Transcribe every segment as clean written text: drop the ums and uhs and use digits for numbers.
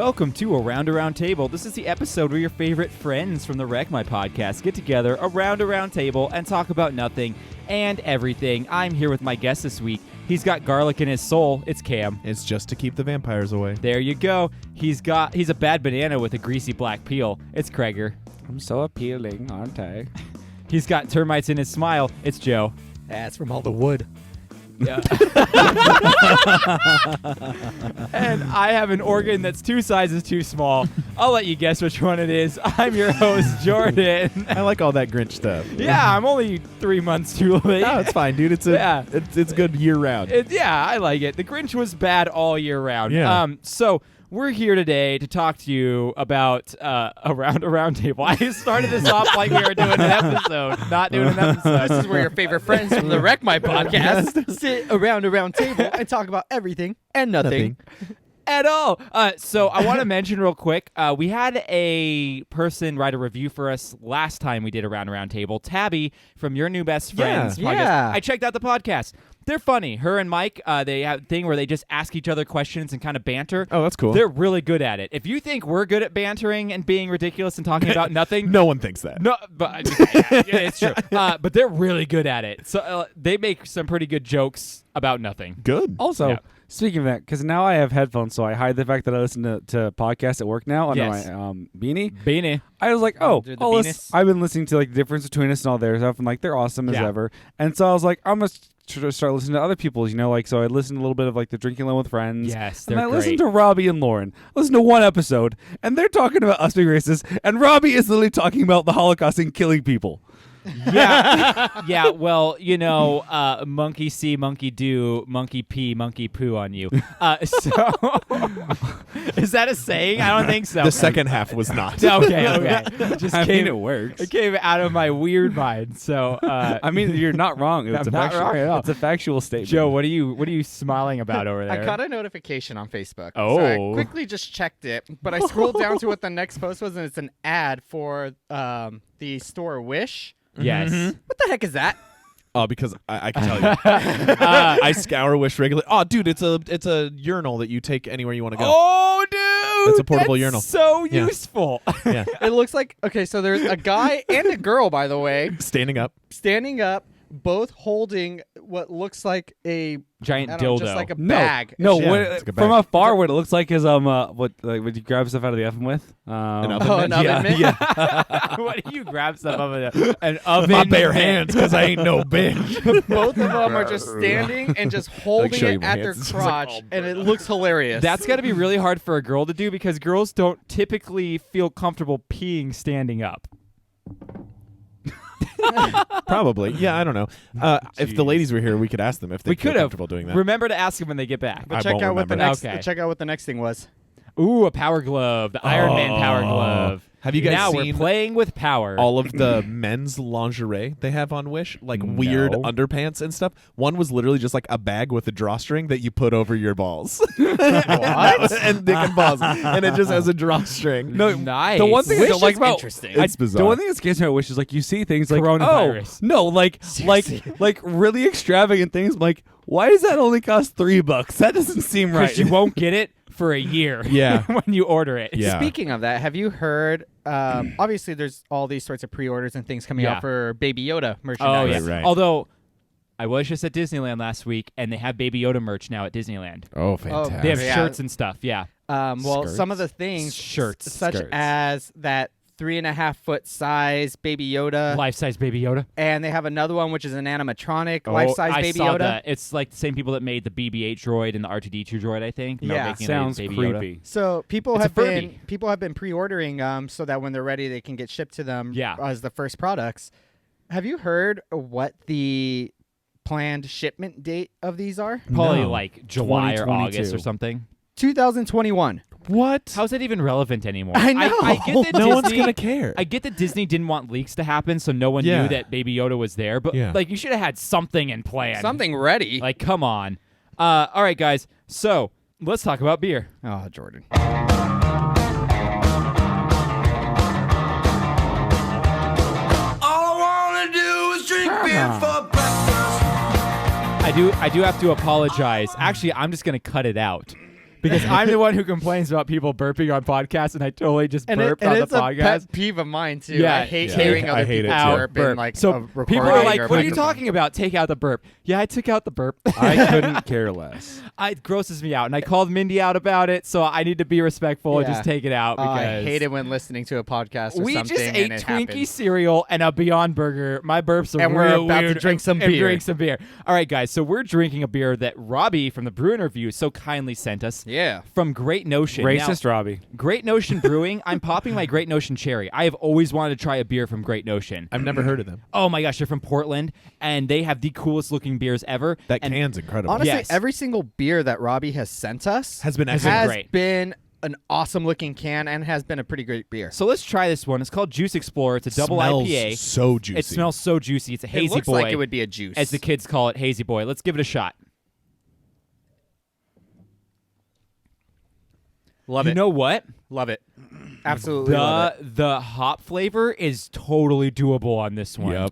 Welcome to Around Table. This is the episode where your favorite friends from the Wreck My podcast get together around a round table and talk about nothing and everything. I'm here with my guest this week. He's got garlic in his soul. It's Cam. It's just to keep the vampires away. There you go. He's a bad banana with a greasy black peel. It's Kreger. I'm so appealing, aren't I? He's got termites in his smile. It's Joe. That's from all the wood. Yeah. And I have an organ that's 2 sizes too small. I'll let you guess which one it is. I'm your host, Jordan. I like all that Grinch stuff. Yeah, I'm only 3 months too late. No, it's fine, dude. It's good year round. Yeah, I like it. The Grinch was bad all year round. Yeah. So we're here today to talk to you about Around a Round Table. I started this off like we were doing an episode, not doing an episode. This is where your favorite friends from the Wreck My podcast sit around a round table and talk about everything and nothing. At all. So I want to mention real quick, we had a person write a review for us last time we did Around a Round Table. Tabby from Your New Best Friends podcast. Yeah. I checked out the podcast. They're funny. Her and Mike, they have a thing where they just ask each other questions and kind of banter. Oh, that's cool. They're really good at it. If you think we're good at bantering and being ridiculous and talking about nothing, No one thinks that. no, but yeah, it's true. But they're really good at it. So they make some pretty good jokes about nothing. Good. Also, Yeah. speaking of that, because now I have headphones, so I hide the fact that I listen to podcasts at work now under Yes. my beanie. Beanie. I was like, Under the penis. I've been listening to like the difference between us and all their stuff, and like they're awesome as Yeah. ever. And so I was like, I'm gonna start listening to other people's, so I listened a little bit of like the Drinking Alone with Friends. Yes, and they're I great. listened to Robbie and Lauren. I listened to one episode, and they're talking about us being racist, and Robbie is literally talking about the Holocaust and killing people. Yeah. Yeah, well, monkey see, monkey do, monkey pee, monkey poo on you. So, is that a saying? I don't think so. The second half was not. Okay. Just I came, mean, it works. It came out of my weird mind. So, I mean, you're not wrong. It's I'm a not factual, wrong at all. It's a factual statement. Joe, what are you smiling about over there? I got a notification on Facebook. Oh. So I quickly just checked it, but I scrolled down to what the next post was, and it's an ad for the store Wish. Yes. What the heck is that? Oh, because I can tell you. I scour Wish regularly. Oh, dude, it's a urinal that you take anywhere you want to go. Oh, dude. It's a portable urinal. So Yeah. useful. Yeah. It looks like, okay, so there's a guy and a girl, by the way, Standing up. standing up, both holding what looks like a Giant I don't know, dildo. just like a No, bag. no. Yeah, what, it's like a from bag. afar, what it looks like is what you grab stuff out of the oven with. An oven Oh, mitt? an oven mitt? Yeah. What do you grab stuff of an oven? My bare hands, because I ain't no bitch. Both of them are just standing and just holding show you it my at their hands. It's just like, crotch, and it looks hilarious. That's got to be really hard for a girl to do because girls don't typically feel comfortable peeing standing up. Probably. Yeah, I don't know. If the ladies were here, we could ask them if they We feel could have. comfortable doing that. Remember to ask them when they get back. But I check won't out what the remember. next. Okay. Check out what the next thing was. Ooh, a power glove. The Iron Man power glove. Have you guys now seen we're playing with power. all of the men's lingerie they have on Wish? Like weird No. underpants and stuff. One was literally just like a bag with a drawstring that you put over your balls. What? And dick and balls. And it just has a drawstring. No, Nice. The one thing I Wish don't like is about interesting. It's bizarre. The one thing that scares me about Wish is like you see things like Coronavirus. Oh, no, like really extravagant things. I'm like, why does that only cost $3? That doesn't seem right. Because you won't get it for a year. Yeah. when you order it. Yeah. Speaking of that, have you heard? Obviously, there's all these sorts of pre-orders and things coming Yeah. out for Baby Yoda Oh, merchandise. yeah. Right. Although, I was just at Disneyland last week, and they have Baby Yoda merch now at Disneyland. Oh, fantastic. They have Yeah. shirts and stuff. Yeah. Well, Skirts? some of the things, Shirts. such Skirts. as that 3.5 foot size Baby Yoda, Life-size Baby Yoda. and they have another one which is an animatronic life-size I Baby saw Yoda. that. It's like the same people that made the BB-8 droid and the R2-D2 droid, I think. They're Yeah. making sounds a Baby Yoda. creepy. So people It's a have been Furby. pre-ordering so that when they're ready they can get shipped to them Yeah. as the first products. Have you heard what the planned shipment date of these are? Probably No. like July or 2022. August or something. 2021. What? How's that even relevant anymore? I know. I get that no one's Disney- going to care. I get that Disney didn't want leaks to happen, so no one Yeah. knew that Baby Yoda was there. But Yeah. like, you should have had something in plan. Something ready. Like, come on. All right, guys. So let's talk about beer. Oh, Jordan. I do have to apologize. Actually, I'm just gonna cut it out because I'm the one who complains about people burping on podcasts, and I totally just burp on the it's a podcast. pet peeve of mine too. Yeah, I hate yeah. hearing I other hate people it too. burp, Burp. in like So a people are recording like, or "What are you microphone." talking about? Take out the burp." Yeah, I took out the burp. I couldn't care less. It grosses me out, and I called Mindy out about it, so I need to be respectful and Yeah. just take it out because I hate it when listening to a podcast or we something just ate and it Twinkie happens. cereal and a Beyond Burger. My burps are And we're real about to weird. drink some and beer. drink some beer. All right, guys. So we're drinking a beer that Robbie from the Brew Interview so kindly sent us. Yeah. From Great Notion. Racist Now, Robbie. Great Notion Brewing. I'm popping my Great Notion Cherry. I have always wanted to try a beer from Great Notion. I've never heard of them. Oh my gosh, they're from Portland, and they have the coolest looking beers ever. That and can's incredible. Honestly, Yes. every single beer that Robbie has sent us Has been Has excellent. been great. been an awesome looking can and has been a pretty great beer. So let's try this one. It's called Juice Explorer. It's a double Smells IPA. so juicy. It smells so juicy. It's a hazy it looks boy, like it would be a juice. as the kids call it, hazy boy. Let's give it a shot. Love You it. know what? Love it. Absolutely love it. The hop flavor is totally doable on this one. Yep.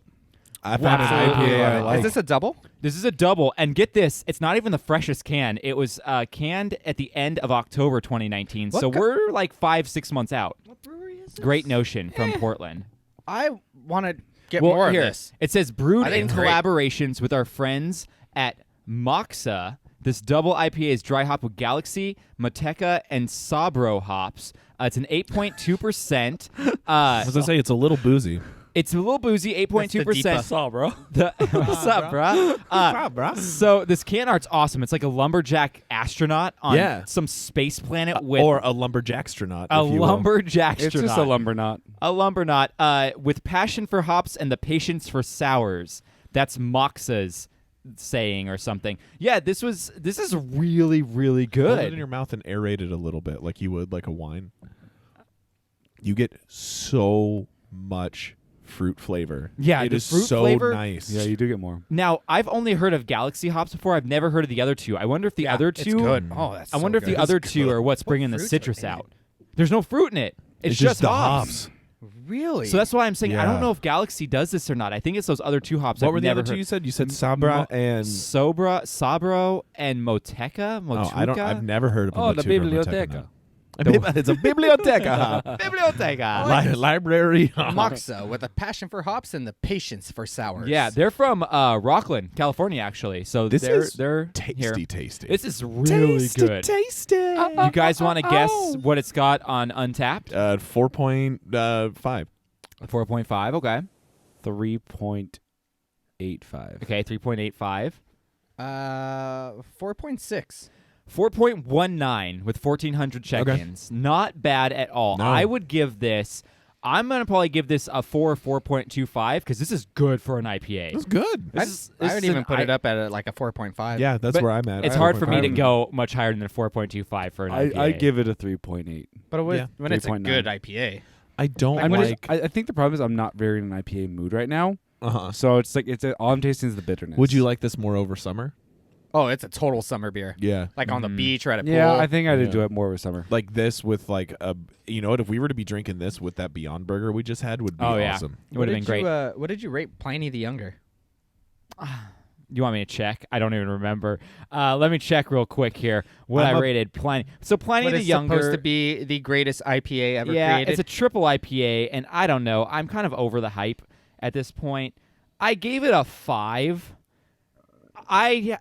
I found Absolutely an IPA I love it. like. Is this a double? This is a double, and get this, it's not even the freshest can. It was canned at the end of October 2019, What so co- we're like 5-6 months out. What brewery is this? Great Notion from Portland. I want to get Well, more here, of this. it says brewed I think in it's great. collaborations with our friends at Moxa. This double IPA is dry hop with Galaxy, Mateca, and Sabro hops. It's an 8.2%. I was gonna say it's a little boozy. It's a little boozy, 8.2%. Saw, bro. What's up, bruh? So this can art's awesome. It's like a lumberjack astronaut on Yeah. some space planet with Or a lumberjackstronaut. a if you will. lumberjack It's astronaut. just a lumber knot. A lumberknot with passion for hops and the patience for sours. That's Moxa's saying or something. Yeah, this is really, really Hold it in good. your mouth and aerate it a little bit, like you would like a wine. You get so much fruit flavor. Yeah, it the is fruit so flavor- nice. Yeah, you do get more. Now, I've only heard of Galaxy hops before. I've never heard of the other two. I wonder if the other two It's good. Oh, that's I so wonder if good. the other two are what's bringing the fruits are citrus in it? out. There's no fruit in it. It's just the hops. Really? So that's why I'm saying I don't Yeah. know if Galaxy does this or not. I think it's those other two hops. What I've were the never other two heard. you said? You said Sabra and Sabro, and Moteca. oh, I don't. I've never heard of a Oh, the Matuka or biblioteca. Moteca. It's a biblioteca. Biblioteca. Library. Moxa with a passion for hops and the patience for sours. Yeah, they're from Rockland, California, actually. So This they're is they're tasty, here. tasty. This is really good. tasty. You guys want to guess what it's got on Untapped? 4.5. 4.5. Okay. 3.85. Okay. 3.85. 4.6. 4.19 with 1,400 check-ins. Not bad at all. No. I would give this. I'm gonna probably give this a 4 or 4.25 because this is good for an IPA. That's good. This I would is even an put I- it up at like a 4.5. Yeah, that's But where I'm at. It's hard for me to 4.5. go much higher than a 4.25 for an IPA. I give it a 3.8. But when, Yeah. when it's a 3.9. good IPA. I don't I'm like. just, I think the problem is I'm not very in an IPA mood right now. So it's like all I'm tasting is the bitterness. Would you like this more over summer? Oh, it's a total summer beer. Yeah. Like on the beach or at a pool. Yeah, I think I'd Yeah. enjoy it more with summer. Like this with like a, you know what? If we were to be drinking this with that Beyond Burger we just had, would be Oh yeah, awesome. it would have been great. What did you rate Pliny the Younger? You want me to check? I don't even remember. Let me check real quick here what I rated Pliny. So Pliny What the is Younger. supposed to be the greatest IPA ever yeah, created? it's a triple IPA, and I don't know. I'm kind of over the hype at this point. I gave it a 5.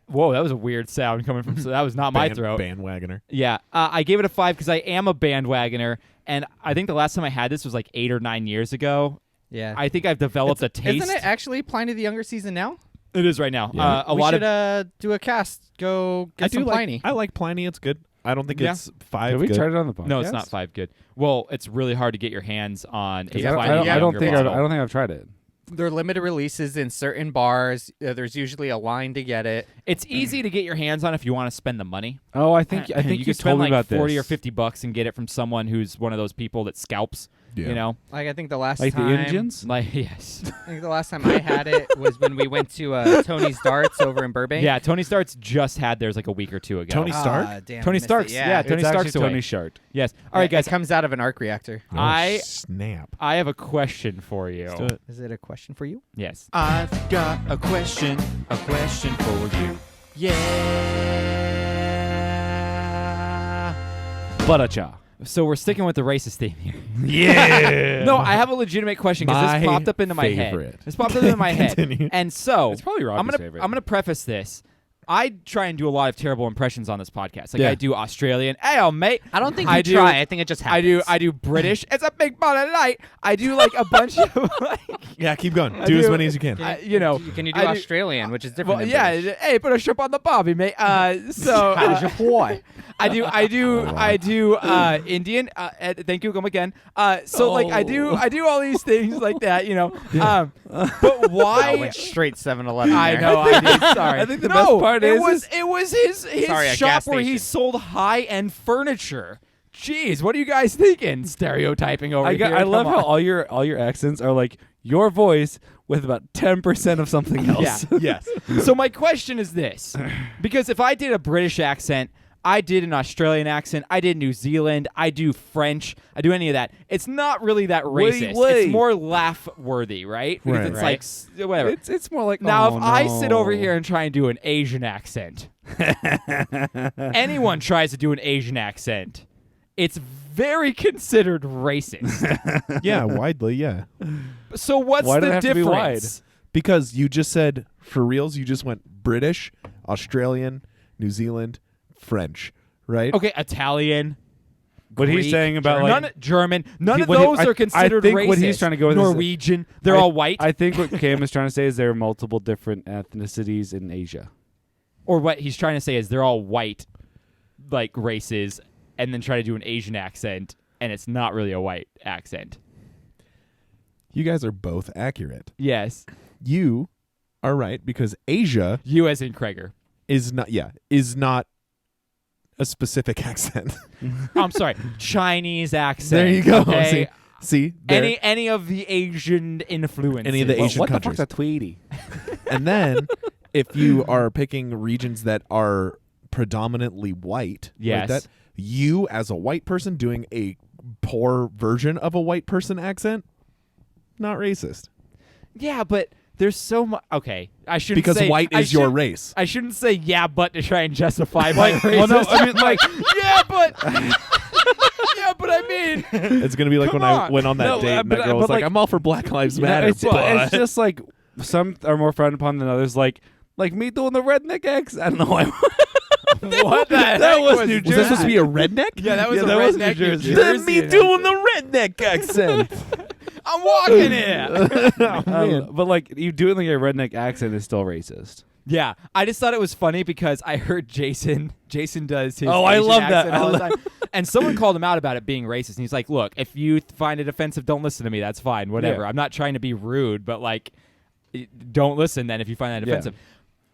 Whoa, that was a weird sound coming from. So that was not my throat. Bandwagoner. Yeah, I gave it a 5 because I am a bandwagoner, and I think the last time I had this was like 8 or 9 years ago. yeah. I think I've developed a taste. Isn't it actually Pliny the Younger season now? It is right now. Yeah. A we lot should of do a cast. Go get some Pliny. I like Pliny. It's good. I don't think Yeah. it's 5. Have we good. tried it on the podcast? no, it's not 5 good. Well, it's really hard to get your hands on a 'Cause Pliny I the don't Younger think bottle. I don't think I've tried it. They're limited releases in certain bars. There's usually a line to get it. It's easy to get your hands on if you want to spend the money. Oh, I think you you could told spend me like about 40 this. or $50 and get it from someone who's one of those people that scalps. Yeah. You know, Like I think the last Like the time, Indians? like yes, I think the last time I had it was when we went to Tony's Darts over in Burbank. yeah. Tony Starks just had theirs like a week or two ago. Tony Stark? Damn, Tony I missed it. Starks, yeah, Tony It's Stark's actually away. Tony Shart. Yes. All right, guys. It comes out of an arc reactor. Oh, I- snap. I have a question for you. Let's do it. Is it a question for you? Yes. I've got a question for you. Yeah. Butter-cha. So we're sticking with the racist theme here. Yeah. No, I have a legitimate question because My this popped up into my head. favorite. This popped up into my head. Continue. And so It's probably Robbie's favorite. I'm gonna preface this. I try and do a lot of terrible impressions on this podcast. Like Yeah. I do Australian. Hey, oh, mate. I don't think I you do- try. I think it just happens. I do British. It's a big ball of light. I do like a bunch of like, Yeah, keep going. I Do as do- many as you can. you know. Can you do I do- Australian, which is different? Well, than yeah. British? Hey, put a shrimp on the barbie, mate. So Why? I do Indian. Thank you. Come again. So like I do all these things like that. You know. But I why? went straight 7-Eleven. I there. know. I did. Sorry. I think the No, best part it is- was his Sorry, a shop gas where he station. sold high end furniture. Jeez, what are you guys thinking? Stereotyping over here. I love Come how on. all your accents are like your voice with about 10% of something else. Yeah. Yes. So my question is this, because if I did a British accent, I did an Australian accent, I did New Zealand, I do French, I do any of that. It's not really that racist. wait. It's more laugh worthy, right? Because Right. it's Right. like whatever. It's more like Now, oh, if I no. sit over here and try and do an Asian accent, anyone tries to do an Asian accent, it's very considered racist. Yeah, widely, yeah. So what's Why do they the have to be wide? difference? Because you just said, for reals, you just went British, Australian, New Zealand, French, right? Okay, Italian. What he's Greek, saying about German. like German. None He- of what he- those I- are considered I think racist. what he's trying to go with is- Norwegian. They're all white. I think what Cam is trying to say is there are multiple different ethnicities in Asia. Or what he's trying to say is they're all white, like races, and then try to do an Asian accent, and it's not really a white accent. You guys are both accurate. Yes, You are right because Asia you as in Krager. is not a specific accent. I'm sorry, Chinese accent. There you go. Okay? See, there. Any of the Asian influences. Any of the Asian what countries. the fuck's a Tweety? And then if you are picking regions that are predominantly white, Yes. like that, you as a white person doing a poor version of a white person accent, not racist. Yeah, but there's so much. Okay, I shouldn't Because say white I is your shouldn't- race. I shouldn't say yeah, but to try and justify my racism. well, no, I mean, like, yeah, but yeah, but I mean, It's gonna be like Come when I on. went on that No, date and but- that girl but was like, like- "I'm all for Black Lives Yeah, Matter." it's but just like some are more frowned upon than others. Like me doing the redneck accent. I don't know why. what the That heck was was New was that supposed to be a redneck? Yeah, that was Yeah, a that was redneck New Jersey. Then me doing the redneck accent. I'm walking here. But like you doing like a redneck accent is still racist. Yeah, I just thought it was funny because I heard Jason does his Oh, I Asian love that. accent all the time. And someone called him out about it being racist. And he's like, look, if you find it offensive, don't listen to me. That's fine. Whatever. Yeah. I'm not trying to be rude, but like, don't listen then if you find that Yeah. offensive.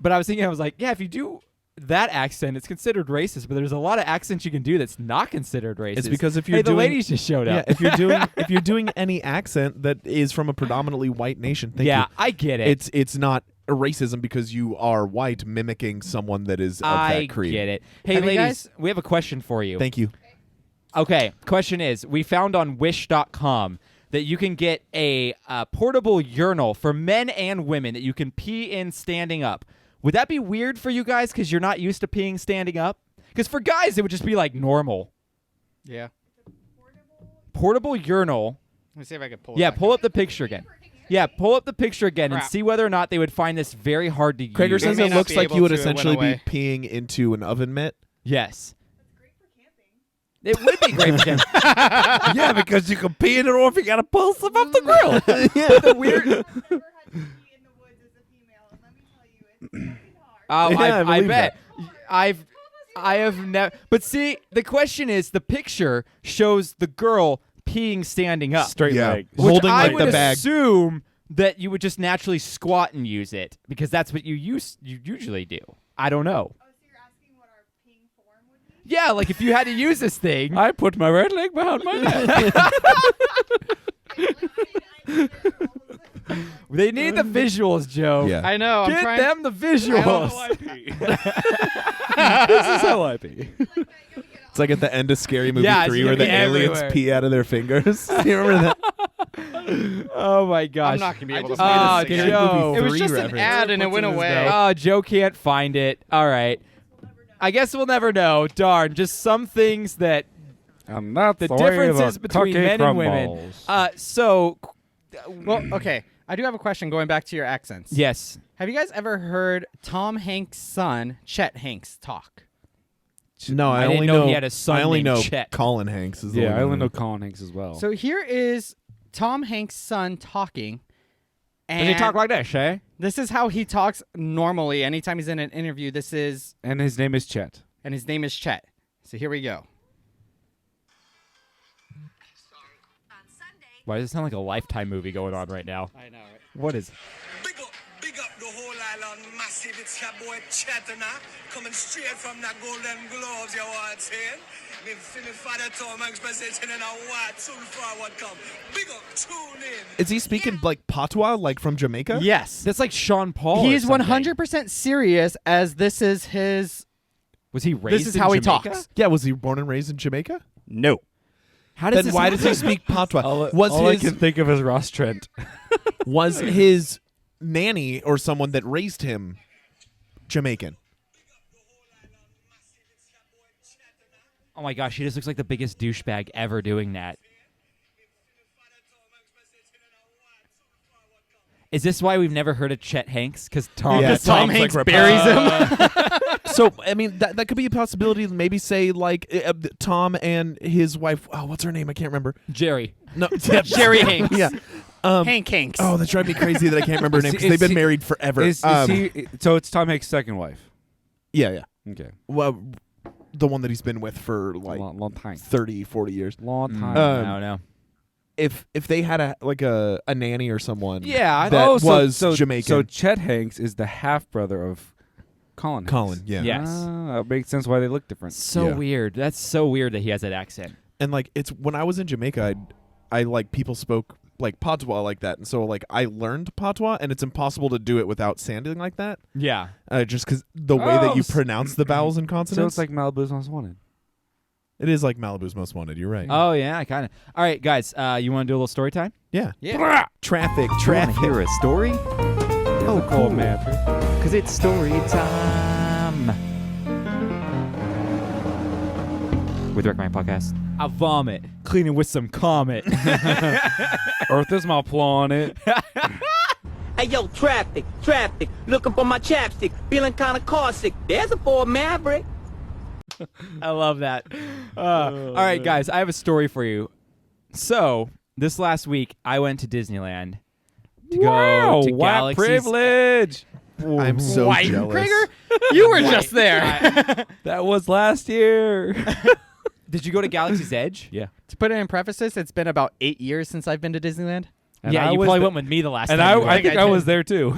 But I was thinking, I was like, yeah, if you do that accent, it's considered racist. But there's a lot of accents you can do that's not considered racist. It's because if you're hey, the doing- ladies just showed Yeah, up. if you're doing any accent that is from a predominantly white nation, thank yeah, you. I get it. It's not a racism because you are white mimicking someone that is of I that creed. get it. Hey, Have you ladies, guys- we have a question for you. Thank you. Okay, question is, we found on wish.com that you can get a portable urinal for men and women that you can pee in standing up. Would that be weird for you guys because you're not used to peeing standing up? Because for guys, it would just be like normal. Yeah. Portable urinal. Let me see if I can pull it Yeah, back pull up. up the picture again. Yeah, pull up the picture again and Crap. see whether or not they would find this very hard to Krager use. says may it not looks be like able you would to, it went essentially be away. peeing into an oven mitt. Yes. It would be great for camping. Yeah, because you can pee in it or if you got to pull some off the grill. But the weird... I've never had to pee in the woods as a female, and let me tell you, it's fucking hard. Oh, Yeah, I I believe bet. I have never. But see, the question is, the picture shows the girl peeing standing up, Straight Yeah. leg. which holding, I like, would the bag. assume that you would just naturally squat and use it because that's what you usually do. I don't know. Oh, so you're asking what our peeing form would be? Yeah, like if you had to use this thing. I put my right leg behind my neck. They need the visuals, Joe. Yeah. I know. I'm Get trying. them the This visuals. is how I pee. It's like at the end of Scary Movie Yeah, it's 3 where gonna the be aliens everywhere. pee out of their fingers. You remember that? Oh my gosh. I'm not gonna be able to just made a find this Scary again. Joe. Movie It was 3 just an reference. ad and it went away. Oh, Joe can't find it. All right. I guess we'll never know. Darn. Just some things that I'm not The sorry differences about between cupcake men and women. crumbles. Well, okay. I do have a question going back to your accents. Yes. Have you guys ever heard Tom Hanks' son, Chet Hanks, talk? No, I I, didn't only know know he had a son I only named know Chet. Colin Hanks is the Yeah, one I only who- know Colin Hanks as well. So here is Tom Hanks' son talking. And Does he talk like that, Shay? this is how he talks normally anytime he's in an interview. and his name is Chet. And his name is Chet. So here we go. Why does it sound like a Lifetime movie going on right now? I know, right? What is? Big up the whole island massive. It's your boy Chatana coming straight from the Golden Globes, you want saying? Me father Tom Hanks presenting in a what soon forward come. Big up, tune in. Is he speaking like patois, like from Jamaica? Yes. That's like Sean Paul. He's or something. 100% serious as this is his... Was he raised? This is in how he Jamaica? talks. Yeah, was he born and raised in Jamaica? No. How does Then this why does he happen? speak patois? All I can think of is Ross Trent. Was his nanny or someone that raised him Jamaican? Oh my gosh, he just looks like the biggest douchebag ever doing that. Is this why we've never heard of Chet Hanks? Because Tom, Yeah, Tom Tom's Hanks like buries him. So I mean that could be a possibility. Maybe say like Tom and his wife. Oh, what's her name? I can't remember. Jerry. No, Jerry Hanks. Yeah. Hank Hanks. Oh, that drives me crazy that I can't remember her name because they've been married forever. Is he? So it's Tom Hanks' second wife. Yeah, yeah. Okay, Well, the one that he's been with for like long time. 30, 40 years. Long time. I don't know. If they had a nanny or someone, Yeah, that so was Jamaican. So Chet Hanks is the half brother of Colin. Hanks. Colin, yeah. Yes. That makes sense why they look different. So Yeah. weird. That's so weird that he has that accent. And like it's when I was in Jamaica, I like people spoke like patois like that, and so like I learned patois, and it's impossible to do it without sounding like that. Yeah. Just because the way that you pronounce the vowels and consonants. So it's like Malibu's Most Wanted. it is like Malibu's Most Wanted. You're right. Oh yeah, kind of. All right, guys, you want to do a little story time? yeah. Yeah. Traffic. Want Traffic. to hear a story? Oh, cool, man. Because it's story time. With Wreck My Podcast. I vomit, cleaning with some Comet. Earth is my planet. Hey yo, traffic, looking for my chapstick, feeling kinda car sick. There's a Ford Maverick. I love that. All right, guys, I have a story for you. So, this last week, I went to Disneyland to Wow, go to white Galaxy's privilege. I'm so White jealous. Krieger? You were just there. That was last year. Did you go to Galaxy's Edge? Yeah. To put it in parenthesis, it's been about 8 years since I've been to Disneyland. And Yeah, I you was probably the- went with me the last And time. you I went. think I I did. was there too.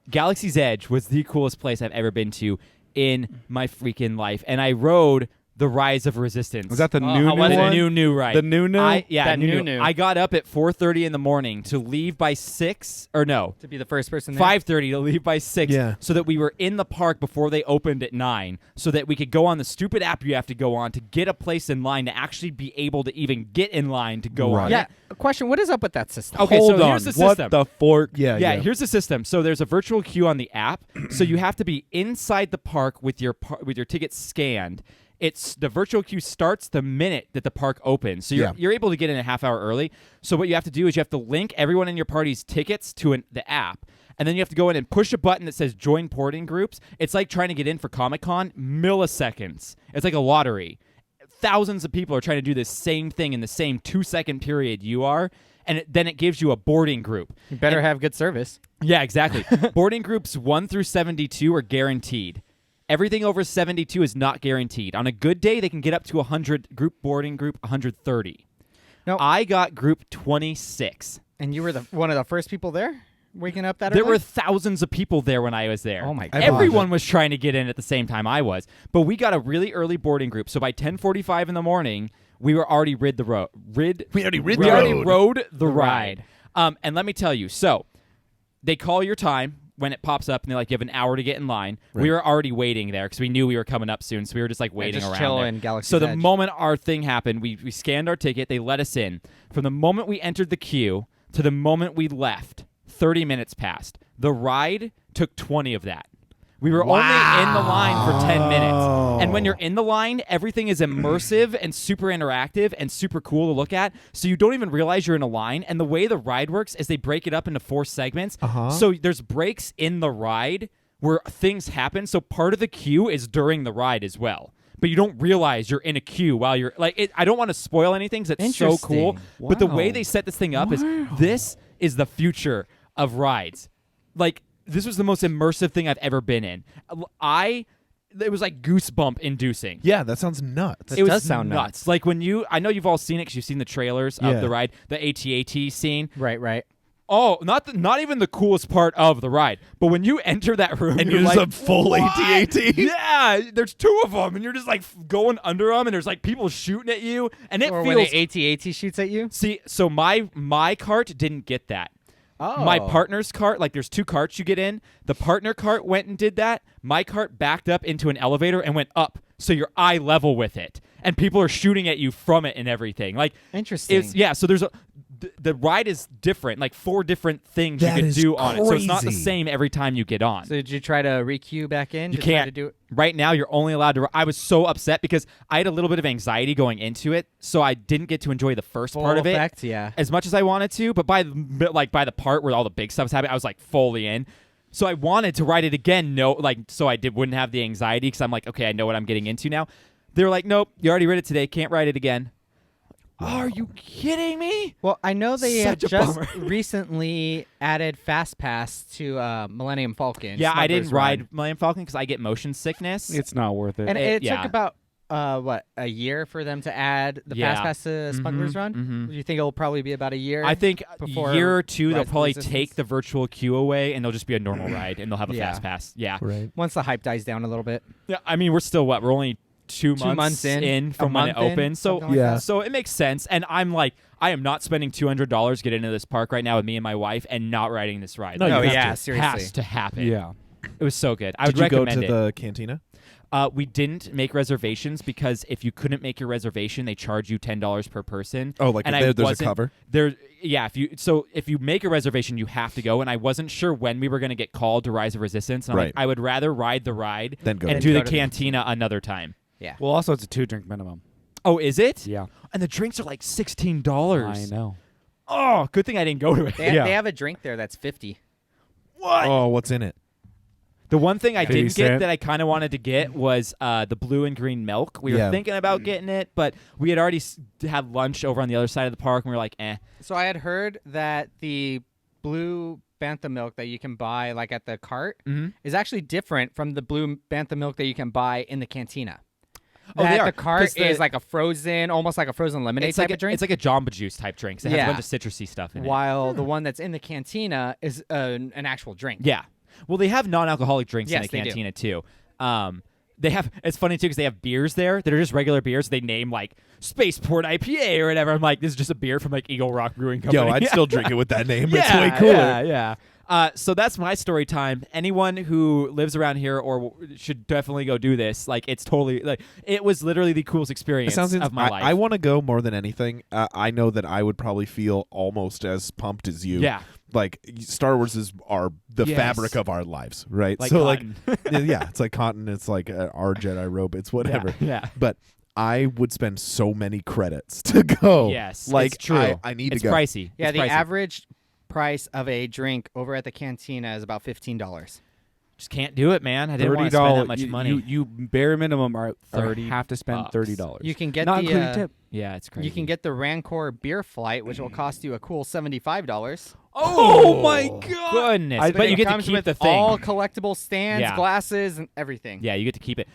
Galaxy's Edge was the coolest place I've ever been to in my freaking life, and I rode the Rise of Resistance. Was that the Oh, new how was it? one? New ride. The new? Yeah, That new. new. I got up at 4:30 in the morning to leave by 6, or no, To be the first person there. 5:30 to leave by 6, Yeah. so that we were in the park before they opened at 9, so that we could go on the stupid app you have to go on to get a place in line to actually be able to even get in line to go on. Yeah. A question, what is up with that system? Okay, Hold so on. here's the What system. the fork? Yeah, here's the system. So there's a virtual queue on the app. So you have to be inside the park with your ticket scanned. It's the virtual queue starts the minute that the park opens. So you're able to get in a half hour early. So what you have to do is you have to link everyone in your party's tickets to the app. And then you have to go in and push a button that says join porting groups. It's like trying to get in for Comic-Con, milliseconds. It's like a lottery. Thousands of people are trying to do this same thing in the same 2-second period you are. And then it gives you a boarding group. You better have good service. Yeah, exactly. Boarding groups 1 through 72 are guaranteed. Everything over 72 is not guaranteed. On a good day, they can get up to 100, boarding group 130. No. I got group 26. And you were one of the first people there? Waking up that There early? were thousands of people there when I was there. Oh my God. Everyone was trying to get in at the same time I was. But we got a really early boarding group. So by 10:45 in the morning, we were already rid the road. We already rid We the already road. rode the ride. And let me tell you, so they call your time when it pops up, and they're like, you have an hour to get in line. Right. We were already waiting there because we knew we were coming up soon, so we were just like waiting just around chill there. in Galaxy's So the Edge. moment our thing happened, we scanned our ticket, they let us in. From the moment we entered the queue to the moment we left, 30 minutes passed. The ride took 20 of that. We were only in the line for 10 minutes. And when you're in the line, everything is immersive and super interactive and super cool to look at. So you don't even realize you're in a line. And the way the ride works is they break it up into 4 segments. So there's breaks in the ride where things happen. So part of the queue is during the ride as well. But you don't realize you're in a queue while you're I don't want to spoil anything because it's so cool. Wow. But the way they set this thing up is this is the future of rides. This was the most immersive thing I've ever been in. It was like goosebump inducing. Yeah, that sounds nuts. It does sound nuts. Like when I know you've all seen it because you've seen the trailers of the ride, the AT-AT scene. Right. Oh, not even the coolest part of the ride, but when you enter that room And you're you're just like, a full "What?" AT-AT? Yeah, there's 2 of them, and you're just like going under them, and there's like people shooting at you, and it Or feels. when the AT-AT shoots at you. See, so my cart didn't get that. Oh. My partner's cart, there's 2 carts you get in. The partner cart went and did that. My cart backed up into an elevator and went up, so you're eye level with it, and people are shooting at you from it and everything. Interesting. So there's the ride is different, 4 different things That you can is do on it, so it's not the crazy. same every time you get on. So did you try to re-queue back in? You to try can't to do it? right now. You're only allowed to. I was so upset because I had a little bit of anxiety going into it, so I didn't get to enjoy the first Full part of effect, it yeah. as much as I wanted to. But by the part where all the big stuff's happening, I was fully in. So I wanted to ride it again. So I wouldn't have the anxiety because I'm like, okay, I know what I'm getting into now. They were like, nope, you already read it today. Can't ride it again. Are you kidding me? Well, I know they have Such a just bummer. recently added Fast Pass to Millennium Falcon. Yeah, I Smuggler's didn't ride Millennium Falcon because I get motion sickness. It's not worth it. And it yeah. took about a year for them to add the Yeah. Fast Pass to Smuggler's Run. Do you think it'll probably be about a year? I think before a year or 2 they'll Rise of the probably Resistance? take the virtual queue away and they'll just be a normal ride and they'll have a Yeah. fast pass. Yeah. Right. Once the hype dies down a little bit. Yeah. I mean, we're still we're only 2 2 months in, from a when it month in, opened. So something like Yeah. that. so it makes sense. And I'm like, I am not spending $200 to get into this park right now with me and my wife and not riding this ride. No, Like, you it have yeah, to. seriously. has to happen. Yeah. It was so good. I would Did you go recommend to it. the cantina? We didn't make reservations because if you couldn't make your reservation, they charge you $10 per person. Oh, like and there's a wasn't- cover? Yeah. If you make a reservation, you have to go. And I wasn't sure when we were going to get called to Rise of Resistance. And I'm Right. like, I would rather ride the ride Then go and to do the- the cantina another time. Yeah. Well, also it's a 2-drink minimum. Oh, is it? Yeah. And the drinks are like $16. I know. Oh, good thing I didn't go to it. They, Yeah. they have a drink there that's 50. What? Oh, what's in it? The one thing I 50 didn't get cent. that I kind of wanted to get was the blue and green milk. We were Yeah. thinking about getting it, but we had already had lunch over on the other side of the park, and we were like, eh. So I had heard that the blue bantha milk that you can buy at the cart is actually different from the blue bantha milk that you can buy in the cantina. Oh, they That are, the cart 'cause the- is like a frozen, almost like a frozen lemonade It's type like of drink. It's like a Jamba Juice type drink. So it has Yeah. a bunch of citrusy stuff in it. while the one that's in the cantina is an actual drink. Yeah. Well, they have non-alcoholic drinks in Yes, the they do. cantina too. They have. It's funny too because they have beers there that are just regular beers. They name like Spaceport IPA or whatever. I'm like, this is just a beer from like Eagle Rock Brewing Company. Yo, I'd still drink it with that name. It's Yeah, way cooler. Yeah. So that's my story time. Anyone who lives around here or should definitely go do this. Like, it's totally it was literally the coolest It experience sounds of my life. I want to go more than anything. I know that I would probably feel almost as pumped as you. Yeah. Like Star Wars are the Yes. fabric of our lives, right? Like so cotton. yeah, it's like cotton. It's like our Jedi robe. It's whatever. Yeah. But I would spend so many credits to go. Yes, like it's true. I need it's to go. pricey. Yeah, It's the pricey. average price of a drink over at the cantina is about $15. Just can't do it, man. I didn't want to spend that much you, money. You bare minimum are 30 have to spend bucks. $30. You can get not the including tip. Yeah, it's crazy. you can get the Rancor beer flight, which will cost you a cool $75. Oh my god! Goodness! But you it get to comes keep with the thing. all collectible stands, Yeah. glasses, and everything. Yeah, you get to keep it.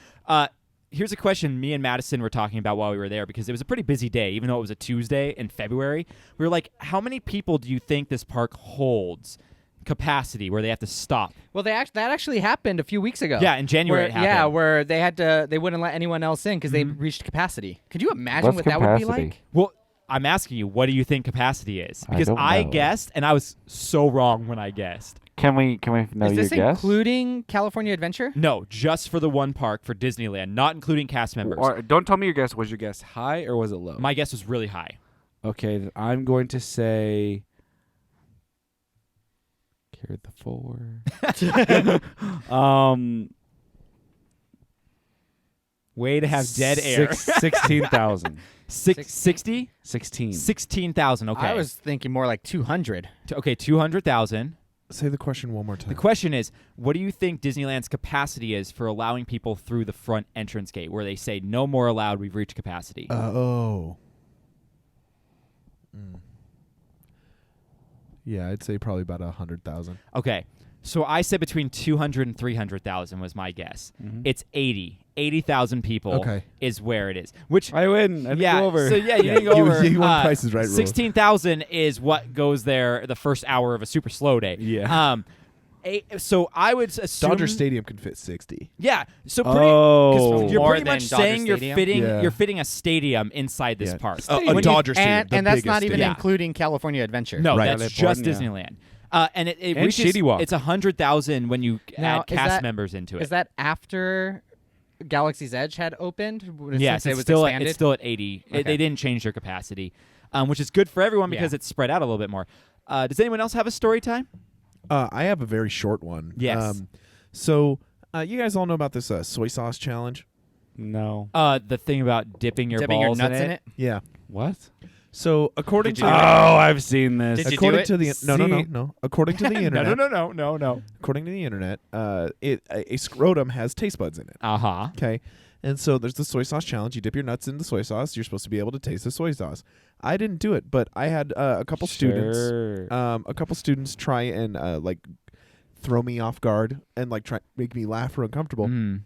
Here's a question me and Madison were talking about while we were there because it was a pretty busy day, even though it was a Tuesday in February. We were like, how many people do you think this park holds capacity where they have to stop? Well, that actually happened a few weeks ago. Yeah, in January Where, it happened. yeah, where they wouldn't let anyone else in because they reached capacity. Could you imagine What's what that would be capacity? like? Well, I'm asking you, what do you think capacity is? I Because don't I know. guessed, and I was so wrong when I guessed. Can we know Is your this guess? including California Adventure? No, just for the one park for Disneyland, not including cast members. Or, don't tell me your guess. Was your guess high or was it low? My guess was really high. Okay, then I'm going to say. Carried the 4. Way to have dead air. 16,000. 60? 16. 16,000. Okay. I was thinking more like 200. Okay, 200,000. Say the question one more time. The question is, what do you think Disneyland's capacity is for allowing people through the front entrance gate where they say no more allowed, we've reached capacity? Yeah, I'd say probably about 100,000. Okay. So I said between 200 and 300,000 was my guess. It's 80. 80,000 people is where it is. Which I win. I didn't go over. So you didn't go over. You won Price is Right rules. 16,000 is what goes there the first hour of a super slow day. Yeah. So I would assume Dodger Stadium can fit 60. Yeah. So pretty, Oh. 'cause you're More pretty than much Dodger saying Stadium? you're fitting a stadium inside this park. A Dodger Stadium, And the that's not biggest even stadium. including California Adventure. No, Right. that's just California. Disneyland. And it And reaches, Shady Walk. it's 100,000 when you Now, add is cast that- members into it. Is that after Galaxy's Edge had opened? Yes, Since it it's was still expanded? it's still at 80. Okay. They didn't change their capacity, which is good for everyone because Yeah. it's spread out a little bit more. Does anyone else have a story time? I have a very short one. Yes. So you guys all know about this soy sauce challenge? No. The thing about dipping your Dipping your balls nuts in it? Yeah. What? So according Did to you do it? Oh, I've seen this. Did you according do to the See- no. According to the internet, no. according to the internet, a scrotum has taste buds in it. Uh-huh. Okay. And so there's the soy sauce challenge. You dip your nuts in the soy sauce. You're supposed to be able to taste the soy sauce. I didn't do it, but I had a couple students. Sure. A couple students try and like throw me off guard and like try make me laugh or uncomfortable. Mm.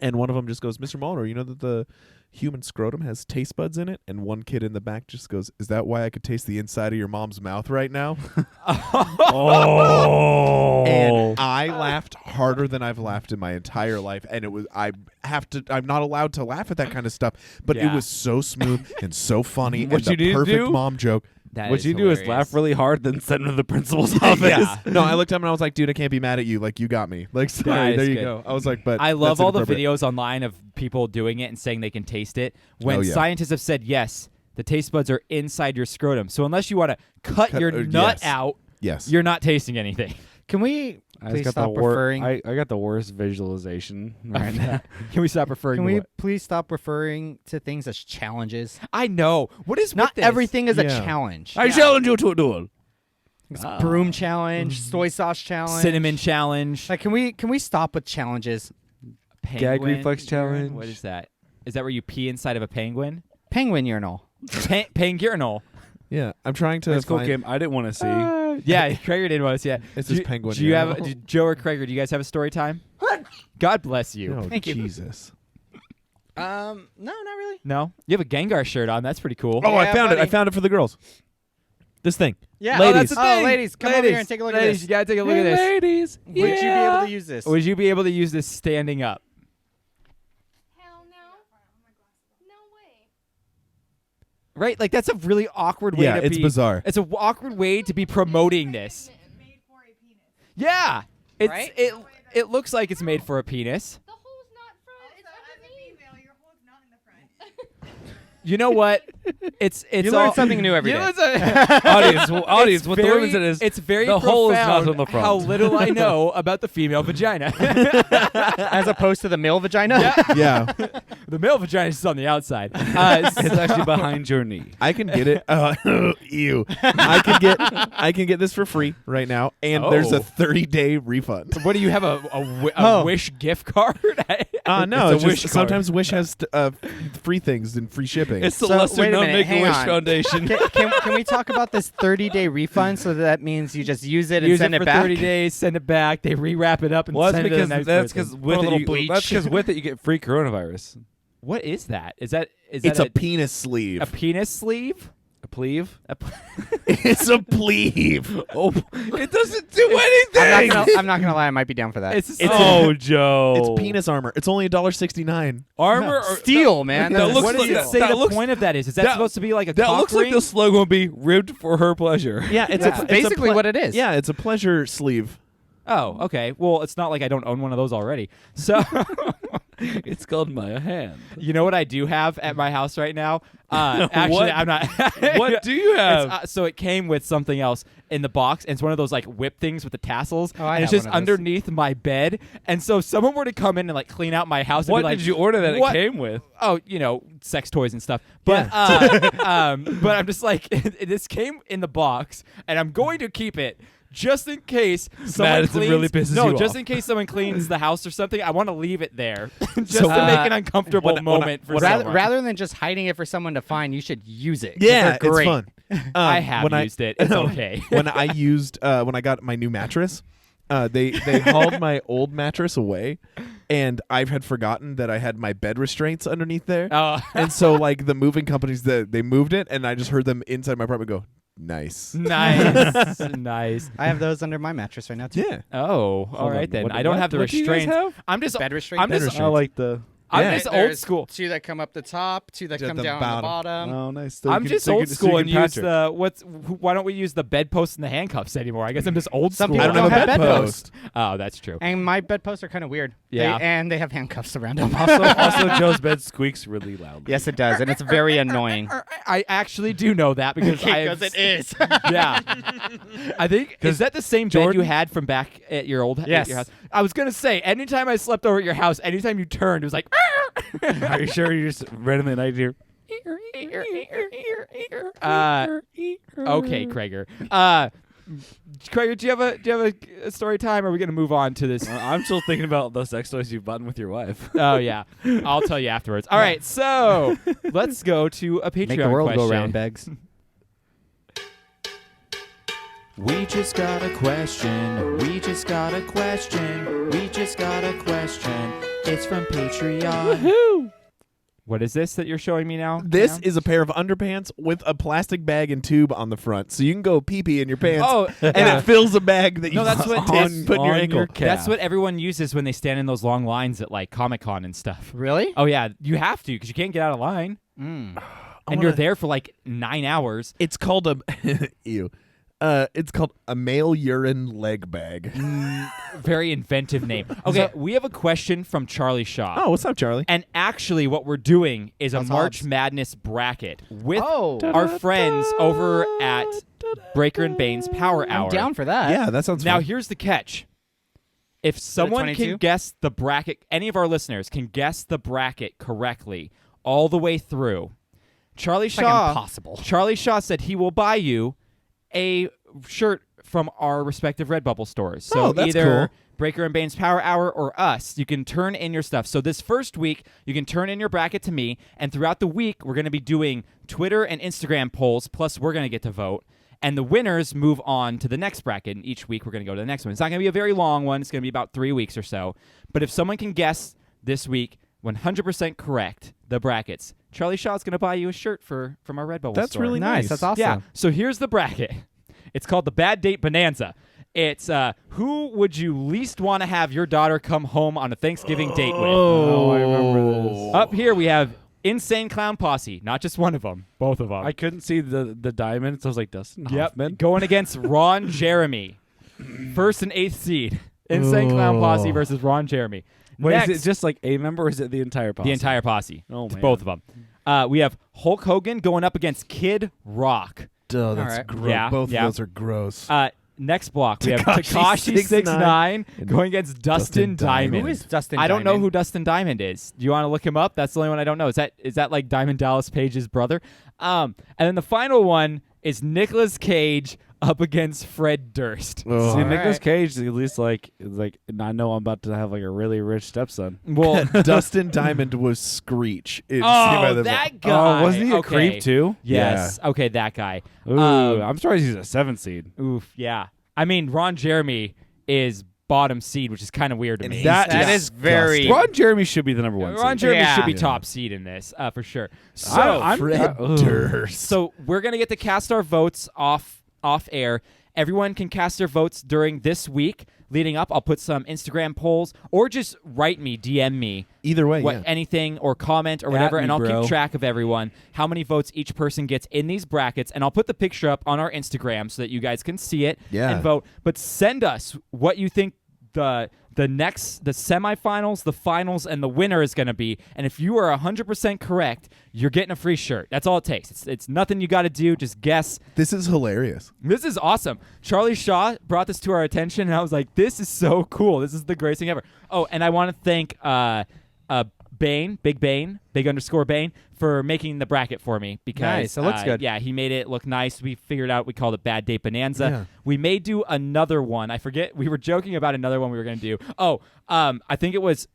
And one of them just goes, "Mr. Mueller, you know that the human scrotum has taste buds in it?" And one kid in the back just goes, "Is that why I could taste the inside of your mom's mouth right now?" Oh. And I laughed harder than I've laughed in my entire life. And I'm not allowed to laugh at that kind of stuff. But it Yeah. was so smooth and so funny. What and the you need to perfect do? mom joke. That What is you do is hilarious. laugh really hard, then send him to the principal's office. Yeah. No, I looked up and I was like, "Dude, I can't be mad at you. Like, you got me. Like, sorry, is there you good. go." I was like, "But I love that's all the inappropriate." videos online of people doing it and saying they can taste it. When Oh, yeah. scientists have said, yes, the taste buds are inside your scrotum. So unless you want to cut your nut yes. out, Yes. you're not tasting anything. Can we I please just got stop the referring? I got the worst visualization right now. Can we stop referring Can to we what? please stop referring to things as challenges? I know. What is Not with this? everything is a Yeah. challenge. I challenge you to a duel. Broom challenge, soy sauce challenge, Cinnamon challenge. Like, can we stop with challenges? Penguin reflex urine? challenge. What is that? Is that where you pee inside of a penguin? Penguin urinal. Pengurinal. Yeah, I'm trying to That's cool, find. Kim. I didn't want to see. Yeah, Craig didn't want to see that. It's Do this you- penguin Do you have urinal. Joe or Craig? Do you guys have a story time? God bless you. Oh, Thank you. Jesus. No, not really. No, you have a Gengar shirt on. That's pretty cool. Oh, I Yeah, found it. I buddy. found it for the girls. This thing. Yeah, Ladies. Oh, that's the thing. Ladies, come over here and take a look at Ladies, this. you gotta take a look at this. Ladies, Would you be able to use this? Would you be able to use this standing up? Hell no. No way. Right? Like that's a really awkward way Yeah, to it's be. bizarre. It's an awkward way to be promoting this. Made for a penis. Yeah. It's Right? it looks like it's made for a penis. The hole's not front. It's as a underneath. female, your hole's not in the front. You know what? It's You learn all, something new every you day. learn something- audience. It's What the very- women said is it's very the hole is not profound on the front. how little I know about the female vagina. As opposed to the male vagina. Yeah. The male vagina is on the outside. It's actually behind your knee. I can get it. Ew. I can get this for free right now, and there's a Oh. 30-day refund. What do you have a Oh. Wish gift card? No, It's a it's Wish just, card. sometimes Wish has free things and free shipping. It's the So, lesser wait a known minute, Make-A-Wish hang on. Foundation. Can we talk about this 30-day refund? So that means you just use it and Use send it it for back. 30 days, send it back. They rewrap it up and Well, that's send it to because the next that's person. because with Put a it little you, bleach. that's because with it you get free coronavirus. What is that? Is that It's a penis sleeve. a penis sleeve? A pleave? It's a pleave. Oh, it doesn't do anything. I'm not gonna lie. I might be down for that. It's Oh, Joe. It's penis armor. It's only $1.69. armor. Or, steel, man. that That's- looks what does like it that- say that the looks- point of that is? Is that that- supposed to be like a That cock looks like ring? the slogan will be ribbed for her pleasure. Yeah, it's That's a basically ple- what it is. Yeah, it's a pleasure sleeve. Oh, okay. Well, it's not like I don't own one of those already. So It's called my hand. you know what I do have at my house right now? Actually, What? I'm not. What do you have? So it came with something else in the box, and it's one of those like whip things with the tassels, Oh, I and it's have just one of those. underneath my bed. And so if someone were to come in and like clean out my house, I'd What be like, did you order that "What?" it came with? Oh, sex toys and stuff. But but I'm just like, this came in the box, and I'm going to keep it. Just in case someone Madison cleans, really pisses you just off. in case someone cleans the house or something, I want to leave it there, just So, to make an uncomfortable moment for someone. Rather than just hiding it for someone to find, you should use it. 'cause Yeah, they're it's great. fun. I have when used it. It's okay. when I got my new mattress, they hauled my old mattress away, and I had forgotten that I had my bed restraints underneath there. Oh. And so like the moving companies, they moved it, and I just heard them inside my apartment go, "Nice." Nice, nice. I have those under my mattress right now too. Yeah. Oh, all right on, then. what- I don't what- have the what do you guys restraints. have? I'm just Bed restraints? I'm just, Bed I like the. I'm Yeah. just old There's school. 2 that come up the top, 2 that At come the down bottom. the bottom. Oh, nice. I'm just old school and use the why don't we use the bedpost and the handcuffs anymore? I guess I'm just old Some school. people I don't have a bedposts. bedpost. Oh, that's true. And my bedposts are kind of weird. Yeah. And they have handcuffs around them. Also, Joe's bed squeaks really loudly. Yes, it does, and it's very annoying. I actually do know that because Because it is. Yeah. I think is that the same bed you had from back at your old Yes. at your house? I was gonna say anytime I slept over at your house, anytime you turned, it was like. Are you sure you just randomly at night here? Okay, Krager. Krager, do you have a story time? Or are we gonna move on to this? I'm still thinking about those sex toys you've bought with your wife. Oh yeah, I'll tell you afterwards. All right, so let's go to a Patreon Make the world question. go round, Beggs. We just got a question. We just got a question. We just got a question. It's from Patreon. Woohoo! What is this that you're showing me now? This Cam? is a pair of underpants with a plastic bag and tube on the front, so you can go pee-pee in your pants. Oh, and yeah. it fills a bag that you No, that's what- put in your on ankle. your That's what everyone uses when they stand in those long lines at like Comic-Con and stuff. Really? Oh yeah, you have to because you can't get out of line, and you're there for like 9 hours. It's called a ew. It's called a male urine leg bag. Very inventive name. Okay, we have a question from Charlie Shaw. Oh, what's up, Charlie? And actually, what we're doing is a That's March odds. Madness bracket with Oh. our friends over at Breaker and Bane's Power Hour. I'm down for that. Yeah, that sounds Now, fun. here's the catch. If someone 22? can guess the bracket, any of our listeners can guess the bracket correctly all the way through, Charlie It's like Shaw. impossible. Charlie Shaw said he will buy you a shirt from our respective Redbubble stores. So Oh, that's either cool. Breaker and Bane's Power Hour or us, you can turn in your stuff. So this first week, you can turn in your bracket to me, and throughout the week, we're going to be doing Twitter and Instagram polls, plus we're going to get to vote. And the winners move on to the next bracket, and each week we're going to go to the next one. It's not going to be a very long one. It's going to be about 3 weeks or so. But if someone can guess this week 100% correct the brackets, Charlie Shaw's going to buy you a shirt from our Redbubble That's store. really Nice. nice. That's awesome. Yeah. So here's the bracket. It's called the Bad Date Bonanza. It's who would you least want to have your daughter come home on a Thanksgiving date with? Oh, I remember this. Up here we have Insane Clown Posse. Not just one of them, both of them. I couldn't see the diamond, so I was like, Dustin Hoffman. Going against Ron Jeremy. First and 8th seed. Insane Clown Posse versus Ron Jeremy. Wait, Next, is it just like a member or is it the entire posse? the entire posse. Oh, It's man. both of them. We have Hulk Hogan going up against Kid Rock. Duh, that's Alright. gross. Yeah, Both yeah. of those are gross. Next block, we have Tekashi Tekashi 6ix9ine 6ix9ine going against Dustin Diamond. Who is Dustin I don't know Diamond? who Dustin Diamond is. Do you want to look him up? That's the only one I don't know. Is that like Diamond Dallas Page's brother? And then the final one is Nicolas Cage up against Fred Durst. Oh. See, All Nicolas right. Cage is at least like I know I'm about to have like a really rich stepson. Well, Dustin Diamond was Screech. It's that guy. Oh, wasn't he a Okay. creep too? Yes. Okay, that guy. Ooh, I'm surprised he's a 7th seed. Oof. Yeah. I mean, Ron Jeremy is bottom seed, which is kind of weird to And me. he's That is very. Ron Jeremy should be the number 1 Ron seed. Jeremy Yeah. should be Yeah. top seed in this for sure. So I'm Fred ugh. Durst. So we're gonna get to cast our votes off air. Everyone can cast their votes during this week leading up. I'll put some Instagram polls, or just write me, DM me, Either way, yeah. anything, or comment or At whatever, me, and I'll bro. keep track of everyone, how many votes each person gets in these brackets, and I'll put the picture up on our Instagram so that you guys can see it Yeah. and vote. But send us what you think the semifinals, the finals, and the winner is going to be. And if you are 100% correct, you're getting a free shirt. That's all it takes. It's nothing you got to do. Just guess. This is hilarious. This is awesome. Charlie Shaw brought this to our attention, and I was like, this is so cool. This is the greatest thing ever. Oh, and I want to thank Bane, big underscore Bane, for making the bracket for me because Nice. It looks good. Yeah, he made it look nice. We figured out we called it Bad Date Bonanza. Yeah. We may do another one. I forget. We were joking about another one we were going to do. Oh, I think it was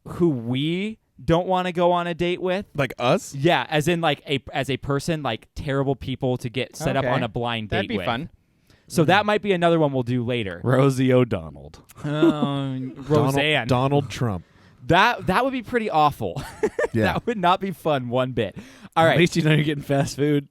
who we don't want to go on a date with. Like us? Yeah, as in like as a person, like terrible people to get set up Okay. on a blind date That'd be with. fun. So that might be another one we'll do later. Rosie O'Donnell. Roseanne. Donald Trump. That would be pretty awful. Yeah. That would not be fun one bit. All At right. least you know you're getting fast food.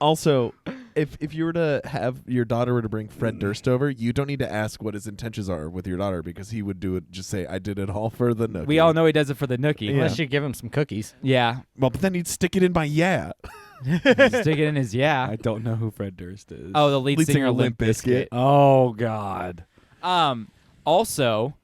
Also, if you were to have your daughter were to bring Fred Durst over, you don't need to ask what his intentions are with your daughter because he would do it. Just say, "I did it all for the nookie." We all know he does it for the nookie. Unless you give him some cookies. Yeah. Well, but then he'd stick it in my Stick it in his I don't know who Fred Durst is. Oh, the lead singer Limp Limp Bizkit. Oh God. Also,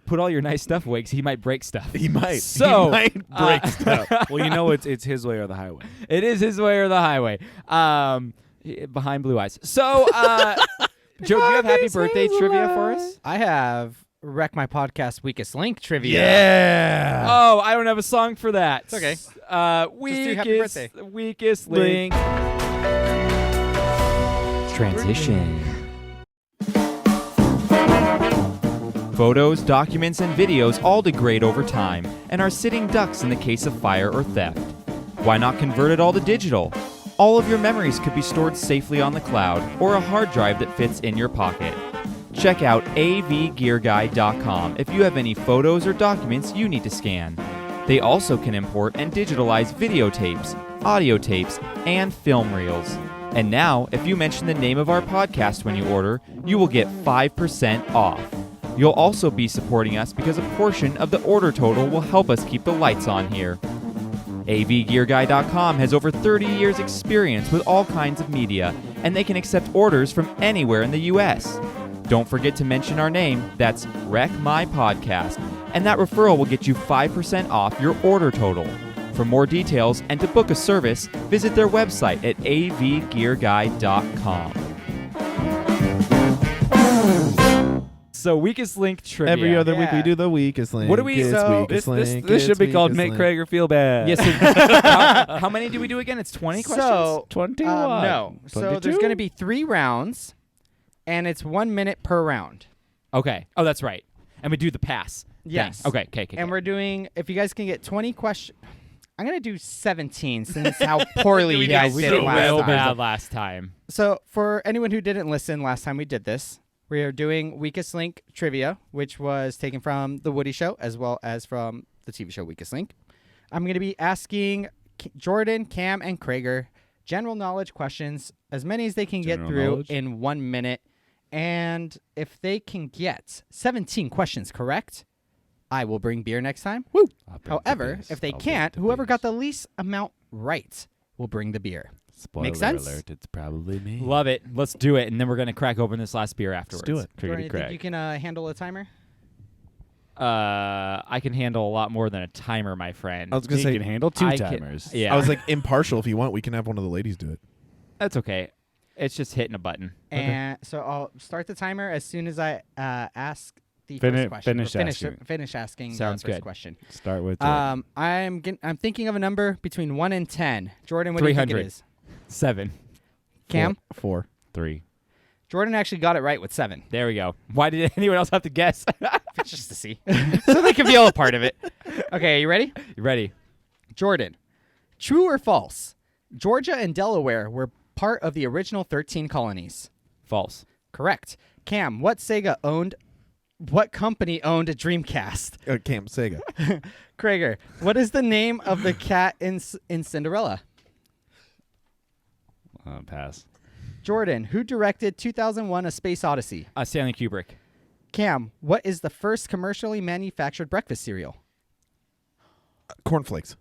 put all your nice stuff away because he might break stuff. He might. So, he might break stuff. Well, you know it's his way or the highway. It is his way or the highway. Behind blue eyes. So, Joe, do you have happy birthday trivia for us? I have Wreck My Podcast Weakest Link trivia. Yeah. Oh, I don't have a song for that. It's okay. Weakest, do happy birthday. weakest link. Transition. Photos, documents, and videos all degrade over time and are sitting ducks in the case of fire or theft. Why not convert it all to digital? All of your memories could be stored safely on the cloud or a hard drive that fits in your pocket. Check out avgearguide.com if you have any photos or documents you need to scan. They also can import and digitalize videotapes, audio tapes, and film reels. And now, if you mention the name of our podcast when you order, you will get 5% off. You'll also be supporting us because a portion of the order total will help us keep the lights on here. avgearguy.com has over 30 years experience with all kinds of media, and they can accept orders from anywhere in the U.S. Don't forget to mention our name, that's Wreck My Podcast, and that referral will get you 5% off your order total. For more details and to book a service, visit their website at avgearguy.com. So weakest link trivia. Every other week we Yeah. do the weakest link. What do we- Weakest so weakest link, This should be weakest called Make link. Krager Feel Bad. Yes. how many do we do again? It's 20 questions? So 21. no. So there's 22? going to be 3 rounds, and it's 1 minute per round. Okay. Oh, that's right. And we do the pass. thing. Yes. Okay. And we're doing, if you guys can get 20 questions, I'm going to do 17 since how poorly you guys did it last time. last time. So for anyone who didn't listen last time we did this, we are doing Weakest Link trivia, which was taken from The Woody Show as well as from the TV show Weakest Link. I'm going to be asking Jordan, Cam, and Krager general knowledge questions, as many as they can get General through knowledge? in 1 minute. And if they can get 17 questions correct, I will bring beer next time. I'll bring However, the beers. if they I'll can't, bring the whoever got beers. the least amount right will bring the beer. Spoiler Make sense? alert, it's probably me. Love it. Let's do it. And then we're going to crack open this last beer afterwards. do it. Jordan, you think crack. you can handle a timer? I can handle a lot more than a timer, my friend. I was gonna You say can handle 2 I can- timers. yeah. I was like impartial. If you want, we can have one of the ladies do it. That's okay. It's just hitting a button. And so I'll start the timer as soon as I ask the Fini- first question. finish asking. Finish asking Sounds the first good. question. Start with I'm thinking of a number between 1 and 10. Jordan, what do you think it 300. is? 7. Cam? 4. 3. Jordan actually got it right with 7. There we go. Why did anyone else have to guess? Just to see. So they can feel a part of it. Okay, you ready? You ready? Jordan, true or false? Georgia and Delaware were part of the original 13 colonies. False. Correct. Cam, what company owned a Dreamcast? Cam Sega. Krager, what is the name of the cat in Cinderella? Pass. Jordan, who directed 2001 A Space Odyssey? Stanley Kubrick. Cam, what is the first commercially manufactured breakfast cereal? Cornflakes.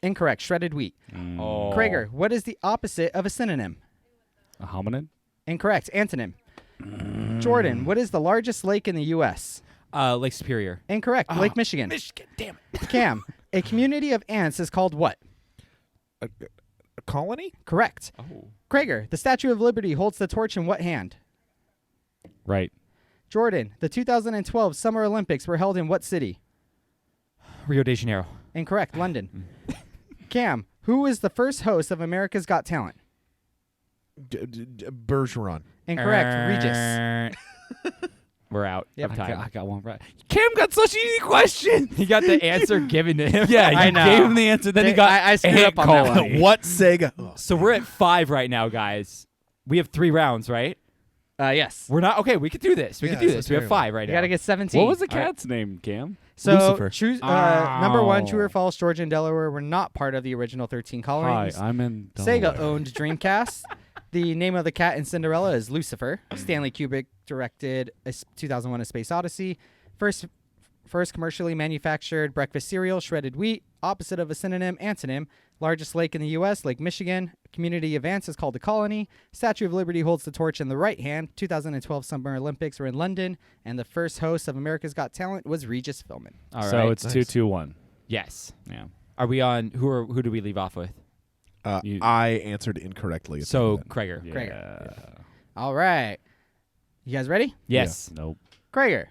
Incorrect. Shredded wheat. Oh. Krager, what is the opposite of a synonym? A hominid? Incorrect. Antonym. Jordan, what is the largest lake in the U.S.? Lake Superior. Incorrect. Lake Michigan. Michigan, damn it. Cam, a community of ants is called what? A colony? Correct. Oh. Krager, the Statue of Liberty holds the torch in what hand? Right. Jordan, the 2012 Summer Olympics were held in what city? Rio de Janeiro. Incorrect. London. Cam, who was the first host of America's Got Talent? Bergeron. Incorrect. Regis. We're out. Yep. of time. I got one right. Cam got such easy questions. He got the answer given to him. Yeah, I you know. gave him the answer. Then he got I screwed ant up on that one. colony. What Sega? Oh, So we're at 5 right now, guys. We have 3 rounds, right? Yes. We're not okay. We could do this. We Yeah, could do it's this. We have okay. 5 right You now. got to get 17. What was the All right. cat's name, Cam? So Lucifer. choose number 1, True Oh. or False. Georgia and Delaware were not part of the original 13 Hi, colonies. I'm in Sega Delaware. owned Dreamcast. The name of the cat in Cinderella is Lucifer. Stanley Kubrick directed 2001: A Space Odyssey. First commercially manufactured breakfast cereal, shredded wheat. Opposite of a synonym, antonym. Largest lake in the U.S., Lake Michigan. Community of ants is called a colony. Statue of Liberty holds the torch in the right hand. 2012 Summer Olympics were in London. And the first host of America's Got Talent was Regis Philbin. All right. So it's Nice. 2-2-1. yes. Yeah. Are we on? Who do we leave off with? You- I answered incorrectly. at the So end. Krager. Yeah. Krager. All right. You guys ready? Yes. Nope. Krager.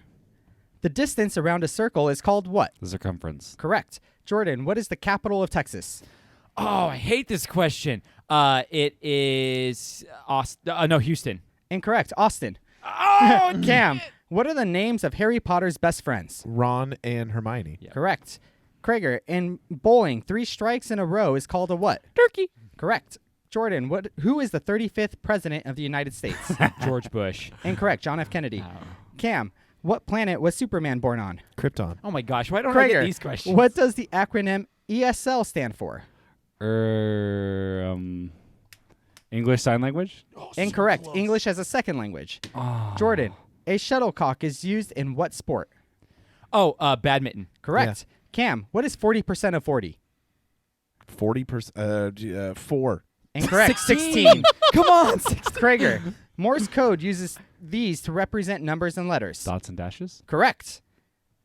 The distance around a circle is called what? The circumference. Correct. Jordan, what is the capital of Texas? Oh, I hate this question. It is Austin. No, Houston. Incorrect. Austin. Oh, Cam, what are the names of Harry Potter's best friends? Ron and Hermione. Yeah. Correct. Krager, in bowling, 3 strikes in a row is called a what? Turkey. Correct. Jordan, who is the 35th president of the United States? George Bush. Incorrect. John F. Kennedy. Cam, what planet was Superman born on? Krypton. Oh my gosh, why don't I get Krager, these questions? what does the acronym ESL stand for? English Sign Language? Incorrect. English as a second language. Jordan, a shuttlecock is used in what sport? Oh, badminton. Correct. Cam, what is 40% of 40? 40%. 4. Incorrect. 16. Come on. Krager, Morse code uses these to represent numbers and letters. Dots and dashes? Correct.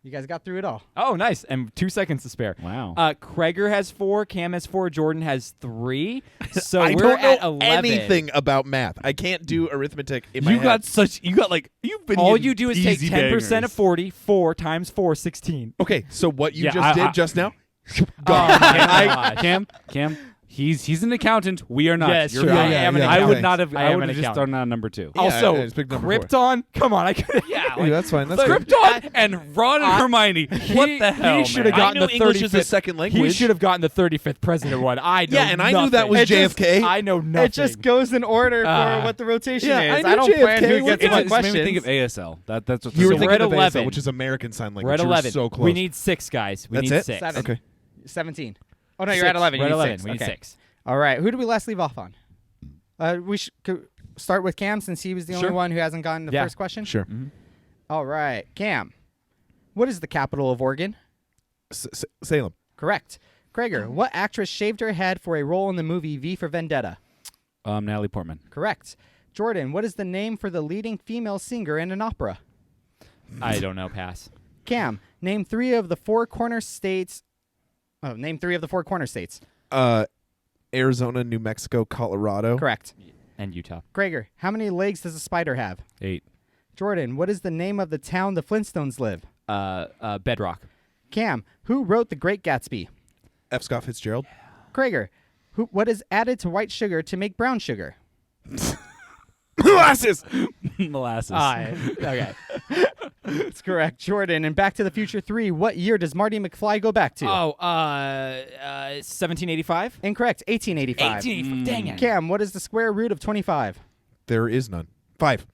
You guys got through it all. Oh, nice. And 2 seconds to spare. Wow. Krager has 4, Cam has 4, Jordan has 3. So I we're don't know at 11. anything about math. I can't do arithmetic in my You've head. you've been All getting you do is take easy 10% bangers. of 40. 4 times 4, 16. Okay, so what you Yeah, just I- did just now? Oh my gosh. Cam, he's an accountant. We are not. Yes, You're sure. fine. I am an I would accountant. not have. I I am would an have just accountant. thrown out number 2. Yeah, Also, it's pick number 4. Krypton. Come on, I could. Yeah, Yeah, that's fine. That's fine. Krypton and Ron and Hermione. What the hell? He should have man? gotten I know the English is a 35th second He language. should have gotten the 35th president one. I know Yeah, and I knew that nothing. was It just- JFK. I know nothing. It just goes in order for Ah. what the rotation Yeah, is. I I, knew don't plan JFK who was- gets It what just made me questions. think of ASL. That's what. You were So thinking we're at of 11. ASL, which is American Sign Language. We're at You were 11. so close. We need 6, guys. We That's need it? 6. 7. Okay. 17. Oh, no, you're 6. at 11. We're You at need 11. 6. We need Okay. 6. All right. Who do we last leave off on? We should start with Cam since he was the only Sure. one who hasn't gotten the Yeah. first question. Sure. All right. Cam, what is the capital of Oregon? Salem. Correct. Krager, what actress shaved her head for a role in the movie V for Vendetta? Natalie Portman. Correct. Jordan, what is the name for the leading female singer in an opera? I don't know. Pass. Cam, name 3 of the 4 corner states. Oh, name 3 of the 4 corner states. Arizona, New Mexico, Colorado. Correct. And Utah. Krager, how many legs does a spider have? 8. Jordan, what is the name of the town the Flintstones live? Bedrock. Cam, who wrote The Great Gatsby? F. Scott Fitzgerald. Krager, what is added to white sugar to make brown sugar? Molasses. Molasses. Okay. That's correct. Jordan, and Back to the Future 3, what year does Marty McFly go back to? Oh, 1785? Incorrect. 1885. 1885. Dang it. Cam, what is the square root of 25? There is none. 5.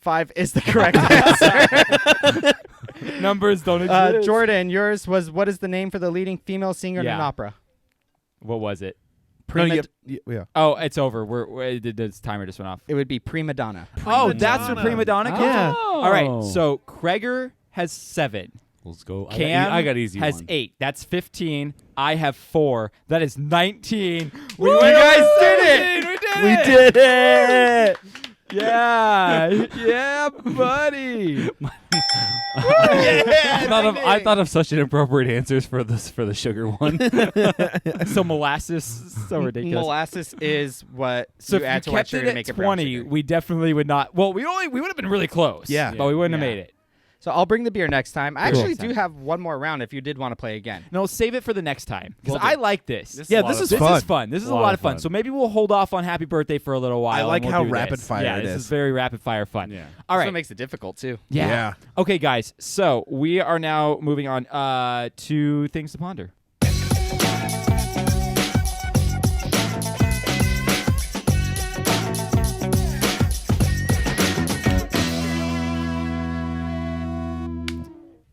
5 is the correct answer. Numbers don't exist. Jordan, yours was what is the name for the leading female singer in an Yeah. opera? What was it? Yeah. Oh, it's over. This timer just went off. It would be prima donna. Oh, that's where prima donna comes Yeah. from? All right. So Krager has 7. Let's go. Cam I got easy has one. 8. That's 15. I have 4. That is 19. You guys did it! We did it. Yeah, buddy. I thought of such inappropriate answers for the sugar one. So molasses, so ridiculous. Molasses is what So you if add you to white kept sugar it to at make it brown 20, sugar. we definitely would not. Well, we would have been really close. Yeah. but we wouldn't Yeah. have made it. So I'll bring the beer next time. I Cool. actually do have one more round if you did want to play again. No, save it for the next time because Will do. I like this. This Yeah, a lot this of is This fun. is fun. This is a lot of fun. So maybe we'll hold off on Happy Birthday for a little while. I like and we'll how do rapid this. fire Yeah, it this is. is very rapid fire fun. Yeah. All That's right. what makes it difficult too. Yeah. Okay, guys. So we are now moving on to things to ponder.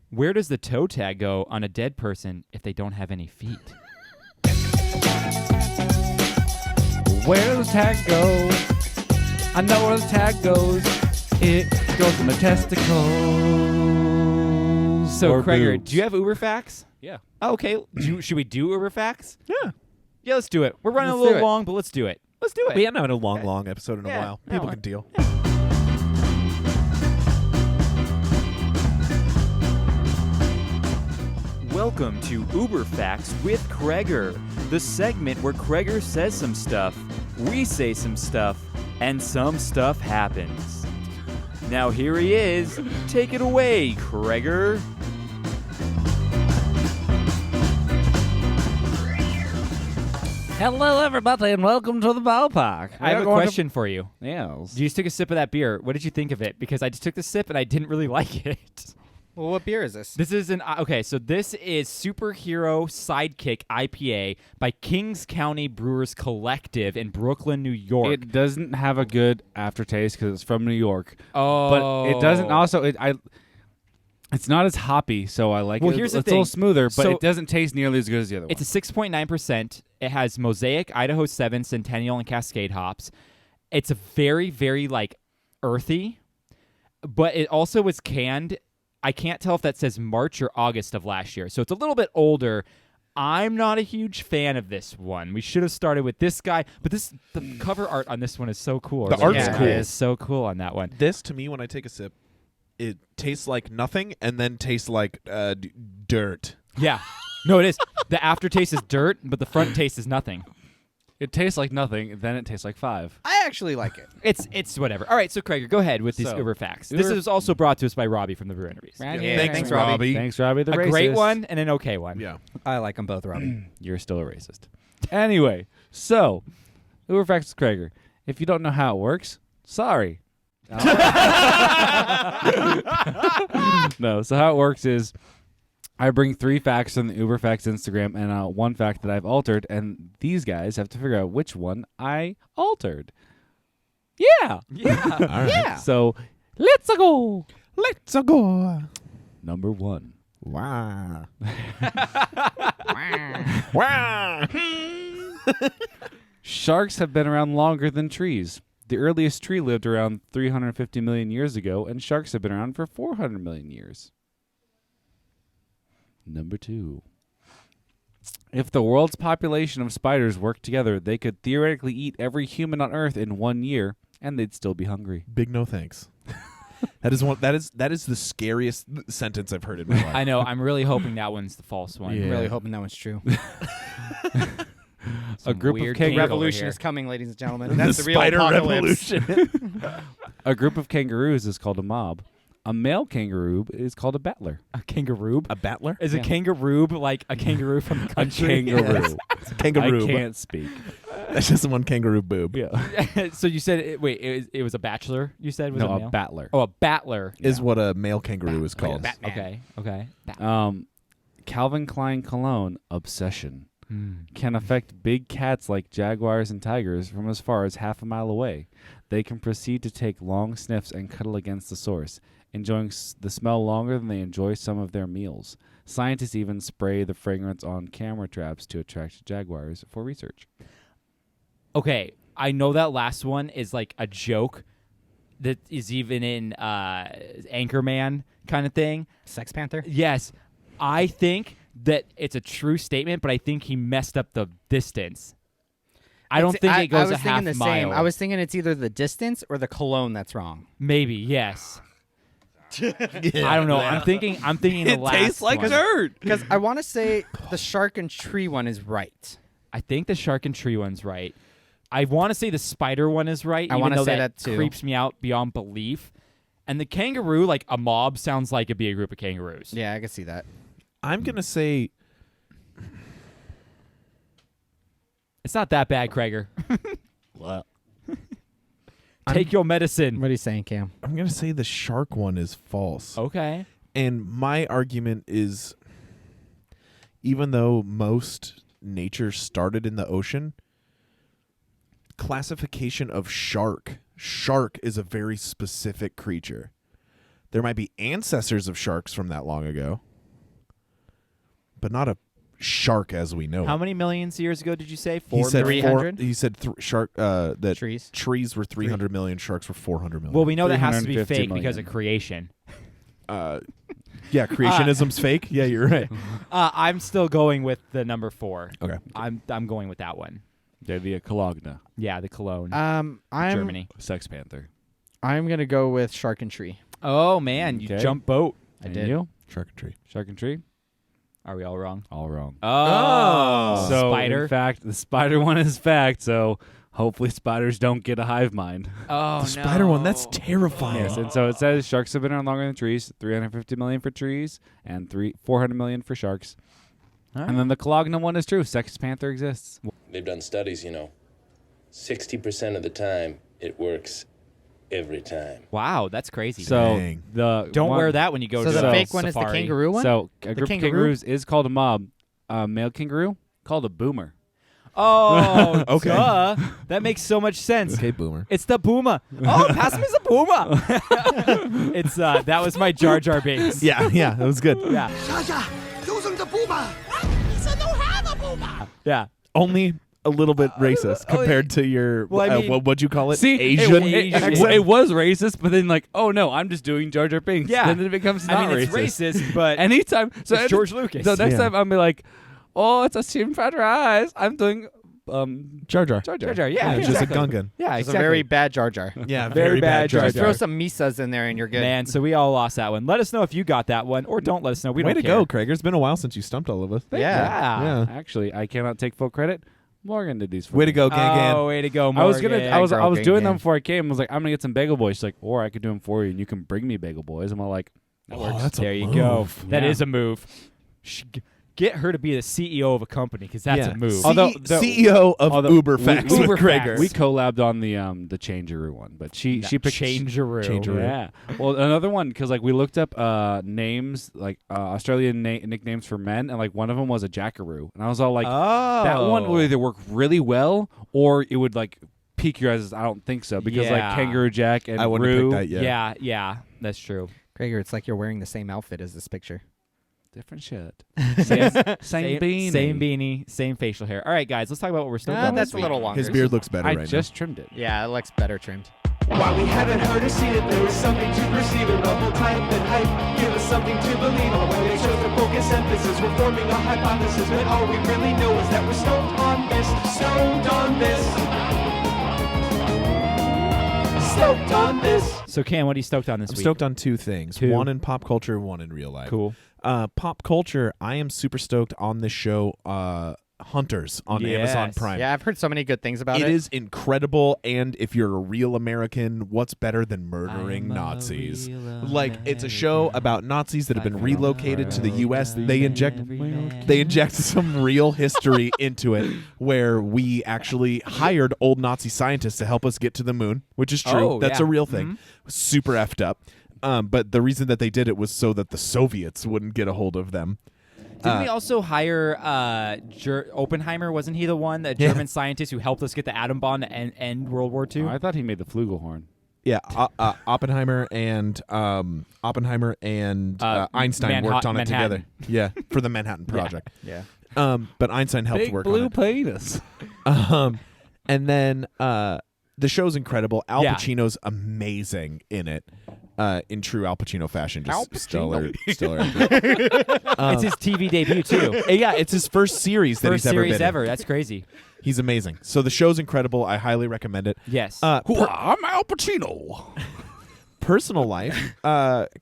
Where does the toe tag go on a dead person if they don't have any feet? Where does the tag go? I know where the tag goes. It goes in the testicles. So, Or Krager, boobs. do you have Uber facts? Yeah. Oh, okay. Should we do Uber facts? Yeah. Yeah, let's do it. We're running Let's a do little it. long, but let's do it. Let's do it. We haven't had a long episode in a Yeah. while. No, People I- can deal. Welcome to Uber Facts with Krager, the segment where Krager says some stuff, we say some stuff, and some stuff happens. Now here he is. Take it away, Krager. Hello, everybody, and welcome to the ballpark. I have a question for you. Yes. You just took a sip of that beer. What did you think of it? Because I just took the sip and I didn't really like it. Well, what beer is this? This is so this is Superhero Sidekick IPA by Kings County Brewers Collective in Brooklyn, New York. It doesn't have a good aftertaste because it's from New York. Oh. But it doesn't also it's not as hoppy, so I like Well, it. here's the it's a little thing. smoother, but So- it doesn't taste nearly as good as the other one. It's a 6.9%. It has Mosaic, Idaho 7, Centennial, and Cascade hops. It's a very, very like earthy, but it also was canned. I can't tell if that says March or August of last year, so it's a little bit older. I'm not a huge fan of this one. We should have started with this guy, but the cover art on this one is so cool. The art's Yeah, cool. It is so cool on that one. This, to me, when I take a sip, it tastes like nothing and then tastes like dirt. Yeah. No, it is. The aftertaste is dirt, but the front taste is nothing. It tastes like nothing, then it tastes like 5. I actually like it. It's whatever. All right, so Krager, go ahead with these So, Uber facts. This is also brought to us by Robbie from the Brew Interviews. Right. Yeah. Thanks, Thanks, Robbie. Robbie. Thanks, Robbie the A racist. great one and an okay one. Yeah. I like them both, Robbie. You're still a racist. Anyway, so Uber Facts with Krager. If you don't know how it works, sorry. No, so how it works is I bring 3 facts on the Uber Facts Instagram and 1 fact that I've altered, and these guys have to figure out which one I altered. Yeah. Yeah. All right. Yeah. So let's go. Let's go. Number 1. Wow. Wow. Sharks have been around longer than trees. The earliest tree lived around 350 million years ago, and sharks have been around for 400 million years. Number 2. If the world's population of spiders worked together, they could theoretically eat every human on Earth in 1 year, and they'd still be hungry. Big no thanks. That is the scariest sentence I've heard in my life. I know. I'm really hoping that one's the false one. Yeah. I'm really hoping that one's true. Some A group of weird kangaroos- kink over Revolution here. is coming, ladies and gentlemen. That's the, the real spider apocalypse. revolution. A group of kangaroos is called a mob. A male kangaroo is called a battler. A kangaroo? A battler? Is a kangaroo like a kangaroo from the A country? kangaroo. It's a kangaroo. I can't speak. That's just one kangaroo boob. Yeah. So you said it was a bachelor. You said was No, a a male? battler. Oh, a battler. Is what a male kangaroo is called. Okay. Calvin Klein cologne obsession Hmm. can affect big cats like jaguars and tigers from as far as half a mile away. They can proceed to take long sniffs and cuddle against the source, enjoying the smell longer than they enjoy some of their meals. Scientists even spray the fragrance on camera traps to attract jaguars for research. Okay, I know that last one is like a joke that is even in Anchorman kind of thing. Sex Panther? Yes, I think that it's a true statement, but I think he messed up the distance. I don't think it goes I was a half thinking the mile. same. I was thinking it's either the distance or the cologne that's wrong. Maybe, yes. I don't know. I'm thinking the last tastes like one. dirt. Because I want to say the shark and tree one is right. I think the shark and tree one's right. I want to say the spider one is right. I even wanna though say that too. creeps me out beyond belief. And the kangaroo, like a mob, sounds like it'd be a group of kangaroos. Yeah, I can see that. I'm gonna say It's not that bad, Krager. What? Take your medicine. What are you saying, Cam? I'm gonna say the shark one is false. Okay. And my argument is, even though most nature started in the ocean, classification of shark is a very specific creature. There might be ancestors of sharks from that long ago, but not a shark as we know How it. many millions of years ago did you say? He said 300? He said shark that Trees were 300 million, sharks were 400 million. Well, we know that has to be 350 fake because of million. creation. Yeah, creationism's fake. Yeah, you're right. I'm still going with the number 4. Okay. I'm going with that one. Davia Kalogna, Yeah, the cologne. I'm Germany. Sex Panther. I'm gonna go with shark and tree. Oh man, you Okay. jump boat. I And did. you? Shark and tree. Shark and Tree? Are we all wrong? All wrong. Oh, So, spider. in fact, the spider one is fact, so hopefully spiders don't get a hive mind. Oh The spider one, that's no. terrifying. Yes, and so it says sharks have been around longer than trees, 350 million for trees, and 400 million for sharks. All And then the Kalogna one is true. Sex Panther exists. They've done studies, 60% of the time, it works every time. Wow, that's crazy. So Dang. the don't one, wear that when you go So to the fake one is the safari. kangaroo one. So a group kangaroo? of kangaroos is called a mob. A male kangaroo called a boomer. Oh, Okay. duh. That makes so much sense. Okay, boomer. It's the Booma. Oh, pass me the Booma. It's that was my Jar Jar Binks. Yeah, that was good. Yeah. Using the boomer. He said don't have a boomer. Yeah. Only a little bit racist compared to your Well, I mean- what'd you call it? See, Asian it was racist, but then oh no, I'm just doing Jar Jar Binks. Yeah. Then it becomes not I mean, it's racist. racist, but Anytime, so it's George Lucas. So next Yeah. time I'm be like, oh, it's a steamed fried rice. I'm doing Jar Jar. Jar Jar Jar. Yeah, It's exactly. just a gungan. Yeah, It's exactly. a very bad Jar Jar. Yeah, Very bad Jar Just Jar. throw some misas in there and you're good. Man, so we all lost that one. Let us know if you got that one, or don't let us know. We Way don't to care. go, Krager. It's been a while since you stumped all of us. Yeah. Yeah. Actually, I cannot take full credit. Morgan did these for Way me. to go, gang. Oh, way to go, Morgan. I was gonna. I was Gang, doing gang. them before I came. I was like, I'm gonna get some bagel boys. She's like, or I could do them for you, and you can bring me bagel boys. I'm all like, that Oh, works. that's a There you move. go. That Yeah. is a move. Get her to be the CEO of a company because that's Yeah. a move. Although CEO of although- Uber Facts Uber with Krager. Facts. We collabed on the Changeroo one, but she picked Changeroo. Changeroo. Yeah. Well, another one because we looked up names Australian nicknames for men, and one of them was a jackaroo, and I was all like, Oh. that one will either work really well or it would pique your eyes. I don't think so because Yeah. Kangaroo Jack and I wouldn't Roo, have picked that yet. Yeah, that's true. Krager, it's like you're wearing the same outfit as this picture. different shirt, same beanie, Same beanie, same facial hair. All right, guys, let's talk about what we're still doing. That's this a little week. longer. His beard looks better I right just trimmed it. Yeah, it looks better trimmed. While we haven't heard or seen it, there is something to perceive. A novel type and hype, give us something to believe on. When they chose to focus emphasis, we're forming a hypothesis. But all we really know is that we're stoked on this, stoked on this, stoked on this. So, Cam, what are you stoked on this I'm week? stoked on two things. Two. One in pop culture, one in real life. Cool. Pop culture, I am super stoked on this show, Hunters on Amazon Yes. Prime. Yeah, I've heard so many good things about it. It is incredible, and if you're a real American, what's better than murdering I'm a Nazis? real It's a show about Nazis that have been relocated to the U.S. They inject some real history into it, where we actually hired old Nazi scientists to help us get to the moon, which is true. Oh, That's yeah. a real thing. Super effed up. But the reason that they did it was so that the Soviets wouldn't get a hold of them. Didn't we also hire Oppenheimer? Wasn't he the one, the German scientist who helped us get the atom bomb and end World War II? I thought he made the flugelhorn. Yeah, Oppenheimer and Einstein worked on it Manhattan. together. Yeah, for the Manhattan Project. Yeah. But Einstein helped Big work blue on it. penis. And then the show's incredible. Al Yeah. Pacino's amazing in it. in true Al Pacino fashion. Al Just stellar. It's his TV debut too. Yeah, it's his first series that First he's ever series been in. ever. That's crazy. He's amazing. So the show's incredible. I highly recommend it. Yes. I'm Al Pacino. Personal life,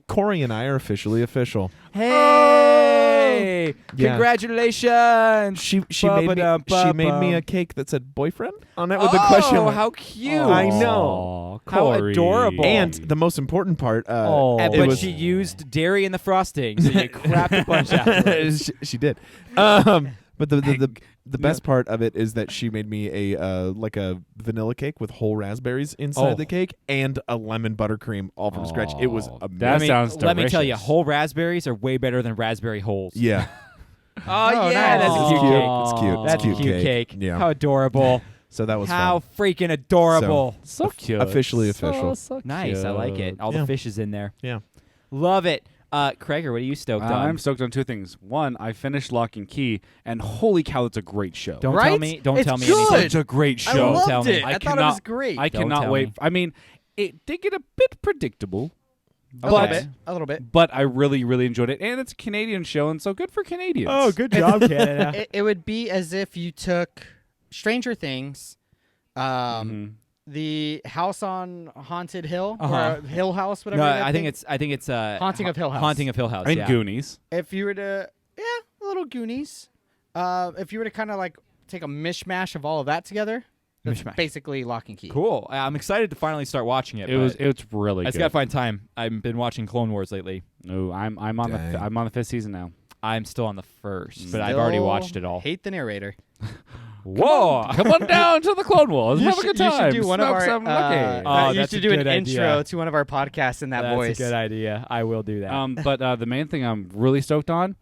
Corey and I are officially official. Hey! Yeah. Congratulations! She made me a cake that said boyfriend on it with the question Oh, mark. how cute! I know. How adorable. And the most important part, But it was she used dairy in the frosting, so you crapped a bunch out. she did. But the best part of it is that she made me a like a vanilla cake with whole raspberries inside the cake and a lemon buttercream all from scratch. It was amazing. That sounds delicious. Let me tell you, whole raspberries are way better than raspberry holes. Yeah. Oh, yeah, nice. that's a cute cake. It's cute. That's It's a cute cake. Yeah. How adorable. So that was How fun. freaking adorable. So cute. Officially official. So Nice. I like it. All Yeah. the fish is in there. Yeah. Love it. Craiger, what are you stoked on? I'm stoked on two things. One, I finished Lock and Key, and holy cow, it's a great show. Don't Right? tell me. Don't It's tell me good. anything. It's a great I show. Don't tell loved me. it. I I thought it cannot- was great. I Don't cannot tell wait. me. I mean, it did get a bit predictable, a little but bit. A little bit. but I really, really enjoyed it, and it's a Canadian show, and so good for Canadians. Oh, good job, Canada. It would be as if you took Stranger Things, Mhm. the House on Haunted Hill, Uh-huh. or Hill House, whatever. No, that I think thing- it's Haunting of Hill House. Haunting of Hill House. And yeah. Goonies. If you were to, a little Goonies. If you were to kind of like take a mishmash of all of that together, that's Mishmash. basically Lock and Key. Cool. I'm excited to finally start watching it. It's really I just good. gotta find time. I've been watching Clone Wars lately. No, I'm on Dang. I'm on the 5th season now. I'm still on the first, but I've already Still watched it all. Hate the narrator. Whoa! Come on down to the Clone Wars. Have a good time. You should do one of Smoke our. some lucky. Oh, you that's should a do an good idea. intro to one of our podcasts in that That's voice. a good idea. I will do that. But the main thing I'm really stoked on,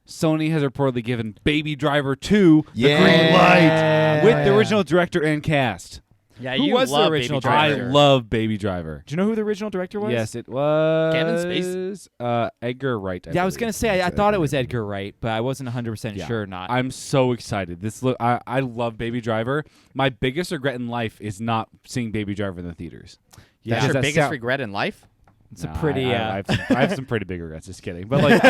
Sony has reportedly given Baby Driver 2 the green light with the original director and cast. Yeah, Who you was the love original Baby I Driver. love Baby Driver. Do you know who the original director was? Yes, it was Kevin Spacey? Edgar Wright. Yeah, I was believe. gonna say I thought it was Edgar Wright, but I wasn't 100% Yeah. sure or not. I'm so excited. I love Baby Driver. My biggest regret in life is not seeing Baby Driver in the theaters. Yeah. That's your That biggest sound- regret in life? It's a pretty. I have some pretty big regrets. Just kidding. But like,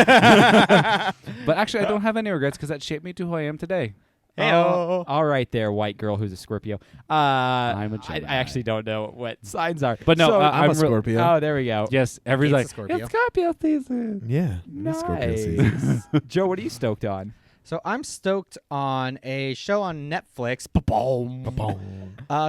but actually, I don't have any regrets because that shaped me to who I am today. Oh, all right, there, white girl who's a Scorpio. I'm a I Gemini. actually don't know what signs are. But no, So- I'm a real- Scorpio. Oh, there we go. Yes, everybody's It's a like, Scorpio. it's Scorpio season. Yeah. Scorpio season. Nice. Joe, what are you stoked on? So I'm stoked on a show on Netflix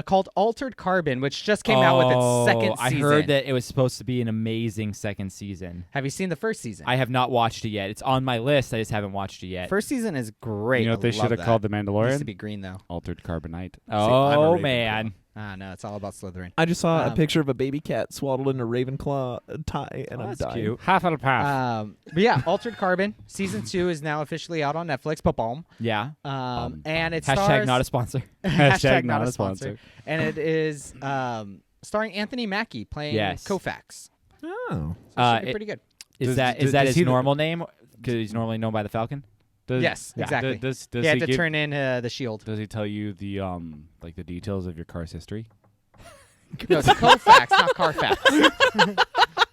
called Altered Carbon, which just came out with its second I season. heard that it was supposed to be an amazing second season. Have you seen the first season? I have not watched it yet. It's on my list. I just haven't watched it yet. First season is great. You know what they I should love have that. called The It used Mandalorian? to be green though. Altered Carbonite. I'm a Oh Ravenclaw. man. No, it's all about Slytherin. I just saw a Um, picture of a baby cat swaddled in a Ravenclaw tie, and I'm That's dying. cute. Half out of half. But yeah, Altered Carbon season 2 is now officially out on Netflix. Ba-boom. Yeah. And it Hashtag stars not a sponsor. hashtag not not a a sponsor. And it is starring Anthony Mackie playing Yes. Koufax. Oh. So it should be it- pretty good. Is Does- that does- is that does his he the- normal name? Because he's normally known by the Falcon. Does- Yes, yeah, exactly. Does He had he to give- turn in the shield. Does he tell you the like the details of your car's history? No, it's Koufax, not Carfax.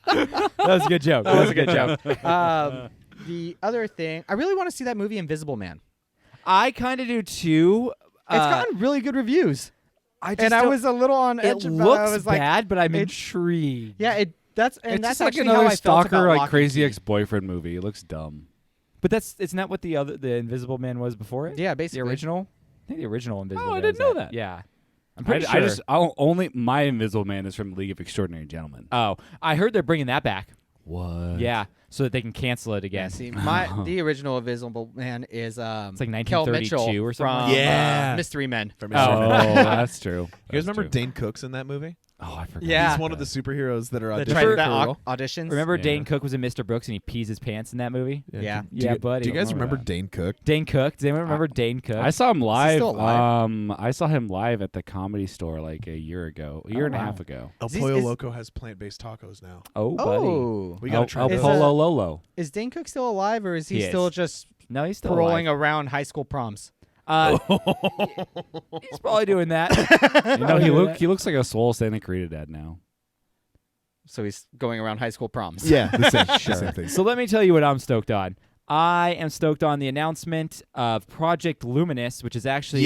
That was a good joke. That was a good joke. The other thing, I really want to see that movie Invisible Man. I kind of do too. It's gotten really good reviews. I And I was a little on It edge about looks I was like, bad, but I'm it- intrigued. yeah, that's It's that's just like actually another how I felt stalker, about like Lock and crazy Key. ex-boyfriend movie. It looks dumb. But isn't that what the Invisible Man was before it? Yeah, The basically. original. I think the original Invisible Man. I didn't was know that. Yeah. I'm pretty I sure. just only my Invisible Man is from League of Extraordinary Gentlemen. Oh, I heard they're bringing that back. What? Yeah, so that they can cancel it Yeah, again. see, the original Invisible Man is It's like Kel 1932 Mitchell or something. from Yeah. Mystery Men. From Oh. Mr. Oh, Man. that's true. You guys That's remember true. Dane Cook's in that movie? Oh, I forgot. Yeah. He's one of the superheroes that are The auditioning tri- for that a role. auditions. Remember Yeah. Dane Cook was in Mr. Brooks and he pees his pants in that movie? Yeah. Yeah, buddy. Do you guys remember remember that. Dane Cook? Dane Cook. Does anyone remember Dane Cook? I saw him live. still alive? I saw him live at the Comedy Store like a year and a half ago. El Is he- Pollo is- Loco has plant-based tacos now. Oh, buddy. Oh. We gotta try El those. Polo Lolo. Is Dane Cook still alive, or is he He still is. just No, he's still paroling alive. around high school proms? He's probably doing that. You know, he looks like a Soul Santa Created dad now. So he's going around high school proms. Yeah, the same thing. So let me tell you what I'm stoked on. I am stoked on the announcement of Project Luminous, which is actually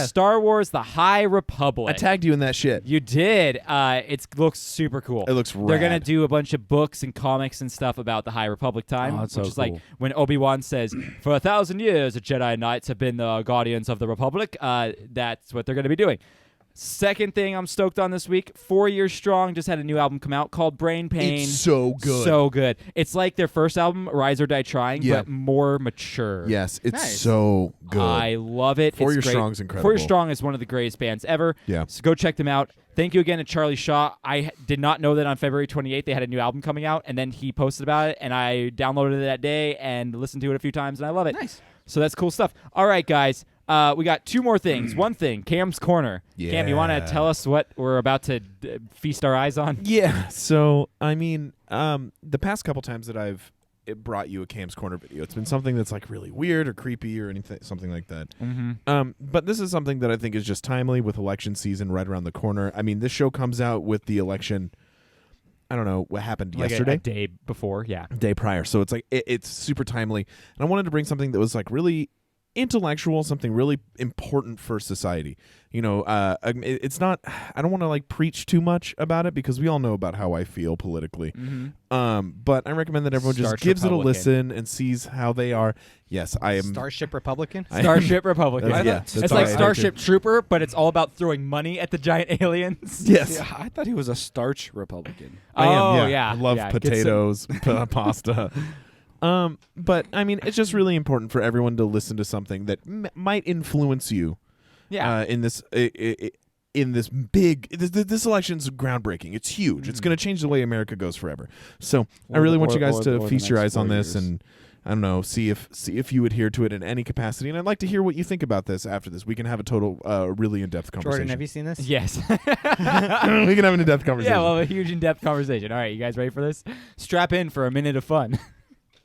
Star Wars The High Republic. I tagged you in that shit. You did. It looks super cool. It looks rad. They're going to do a bunch of books and comics and stuff about the High Republic time, Oh, that's which so is like cool. when Obi-Wan says, for 1,000 years, the Jedi Knights have been the guardians of the Republic. That's what they're going to be doing. Second thing I'm stoked on this week, 4 Years Strong just had a new album come out called Brain Pain. It's so good. So good. It's like their first album, Rise or Die Trying, Yeah. but more mature. Yes, it's Nice. so good. I love it. 4 It's Years great. Strong's incredible. 4 Years Strong is one of the greatest bands ever. Yeah. So go check them out. Thank you again to Charlie Shaw. I did not know that on February 28th they had a new album coming out, and then he posted about it, and I downloaded it that day and listened to it a few times, and I love it. Nice. So that's cool stuff. All right, guys. We got two more things. One thing, Cam's Corner. Cam, you want to Yeah. tell us what we're about to feast our eyes on? Yeah. So, I mean, the past couple times that I've brought you a Cam's Corner video, it's been something that's like really weird or creepy or anything, something like that. Mm-hmm. But this is something that I think is just timely with election season right around the corner. I mean, this show comes out with the election. I don't know what happened Like yesterday. a day before, yeah. Day prior. So it's like it's super timely. And I wanted to bring something that was like really intellectual, something really important for society. You know, it's not. I don't want to like preach too much about it because we all know about how I feel politically. Mm-hmm. But I recommend that everyone just Starch gives it a Republican. listen and sees how they are. Yes, I am. Starship Republican. Starship Republican. That's- yeah, that's it's all like I- Starship Trooper, but it's all about throwing money at the giant aliens. Yes. Yeah, I thought he was a starch Republican. I am, Oh, yeah. yeah. I love Yeah, get some- potatoes, pasta. But I mean, it's just really important for everyone to listen to something that might influence you. Yeah. In this big, this election's groundbreaking. It's huge. It's going to change the way America goes forever. So I really want you guys to feast your eyes on this and. I don't know. See if you adhere to it in any capacity, and I'd like to hear what you think about this after this. We can have a total, really in-depth conversation. Jordan, have you seen this? Yes. We can have an in-depth conversation. Yeah, well, a huge in-depth conversation. All right, you guys ready for this? Strap in for a minute of fun.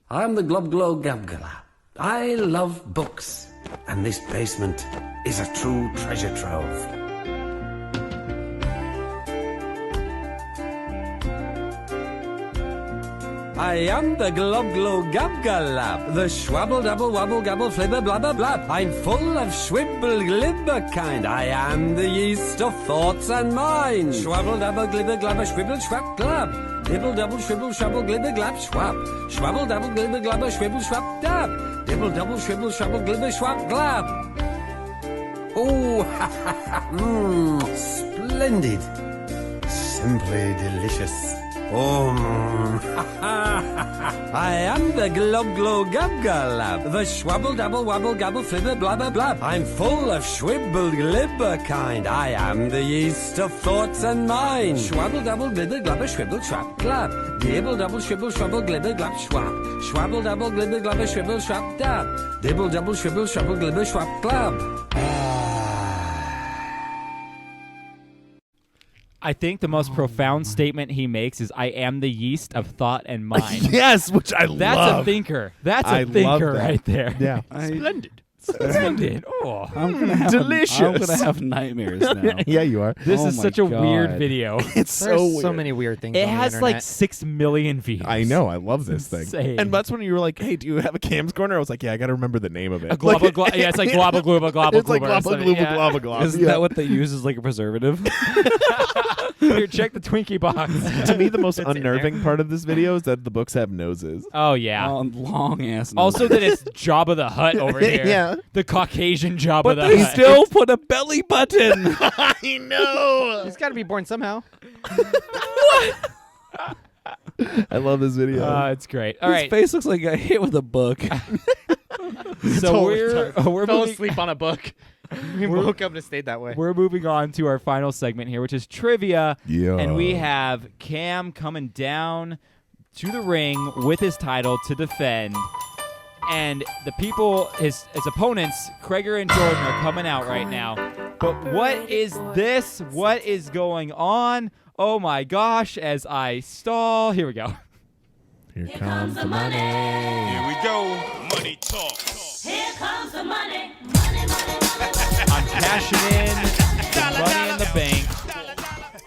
I'm the Glob Glow Gabgala. I love books, and this basement is a true treasure trove. I am the Glob Glow Gabgalab, the schwabble double wabble gabble flibber blabber blab. I'm full of schwibble glibber kind. I am the yeast of thoughts and minds. Schwabble dabble glibber glabber schwibble schwab glab. Dibble double shwibble shwabble glibber glab schwab. Schwabble double glibber glabber schwibble schwab dab. Dibble double shwibble shwabble glibber schwab glab. Oh, ha ha ha, splendid. Simply delicious. I am the Glob Glow Gabgalab, the schwabble dabble wabble gabble flibber blabber blab. I'm full of schwibble glibber kind. I am the yeast of thoughts and minds. Schwabble dabble glibber glabber schwibble schwab glab. Dibble double shwibble schwabble glibber glab schwab. Schwabble dabble glibber glabber schwibble schwab dab. Dibble double shwibble schwabble glibber schwab glab. I think the most profound statement he makes is, I am the yeast of thought and mind. Yes, which I That's love. a thinker. That's I a love thinker that. right there. Yeah. Splendid. Splendid. Oh. I'm gonna have delicious. I'm gonna have nightmares now. Yeah, you are. This Oh is my such a weird God. video. It's There's so weird. so many weird things. It on the has like internet. 6 million views. I know. I love this thing. Insane. And that's when you were like, "Hey, do you have a Cam's Corner?" I was like, "Yeah, I got to remember the name of it." A global, yeah, it's like global, global, global. It's like global, global, global. Isn't that what they use as like a preservative? Here, check the Twinkie box. To me, the most It's in unnerving part of this video is that the books have noses. Oh, yeah. Long ass. Also that it's Jabba the Hutt over here. Yeah. The Caucasian Jabba but the they Hutt. still put a belly button. I know. He's got to be born somehow. I love this video. It's great. All His right. face looks like a hit with a book. So we're Fell moving, asleep on a book. We woke up and it stayed that way. we're moving on to our final segment here, which is trivia. Yeah. And we have Cam coming down to the ring with his title to defend. And the people, his opponents, Kreger and Jordan, are coming out right now. But what is this? What is going on? Oh my gosh, as I stall. Here we go. Here comes the money. Here we go. Money talk. Here comes the money. Money, money, money, money. I'm cashing in Money in the Bank.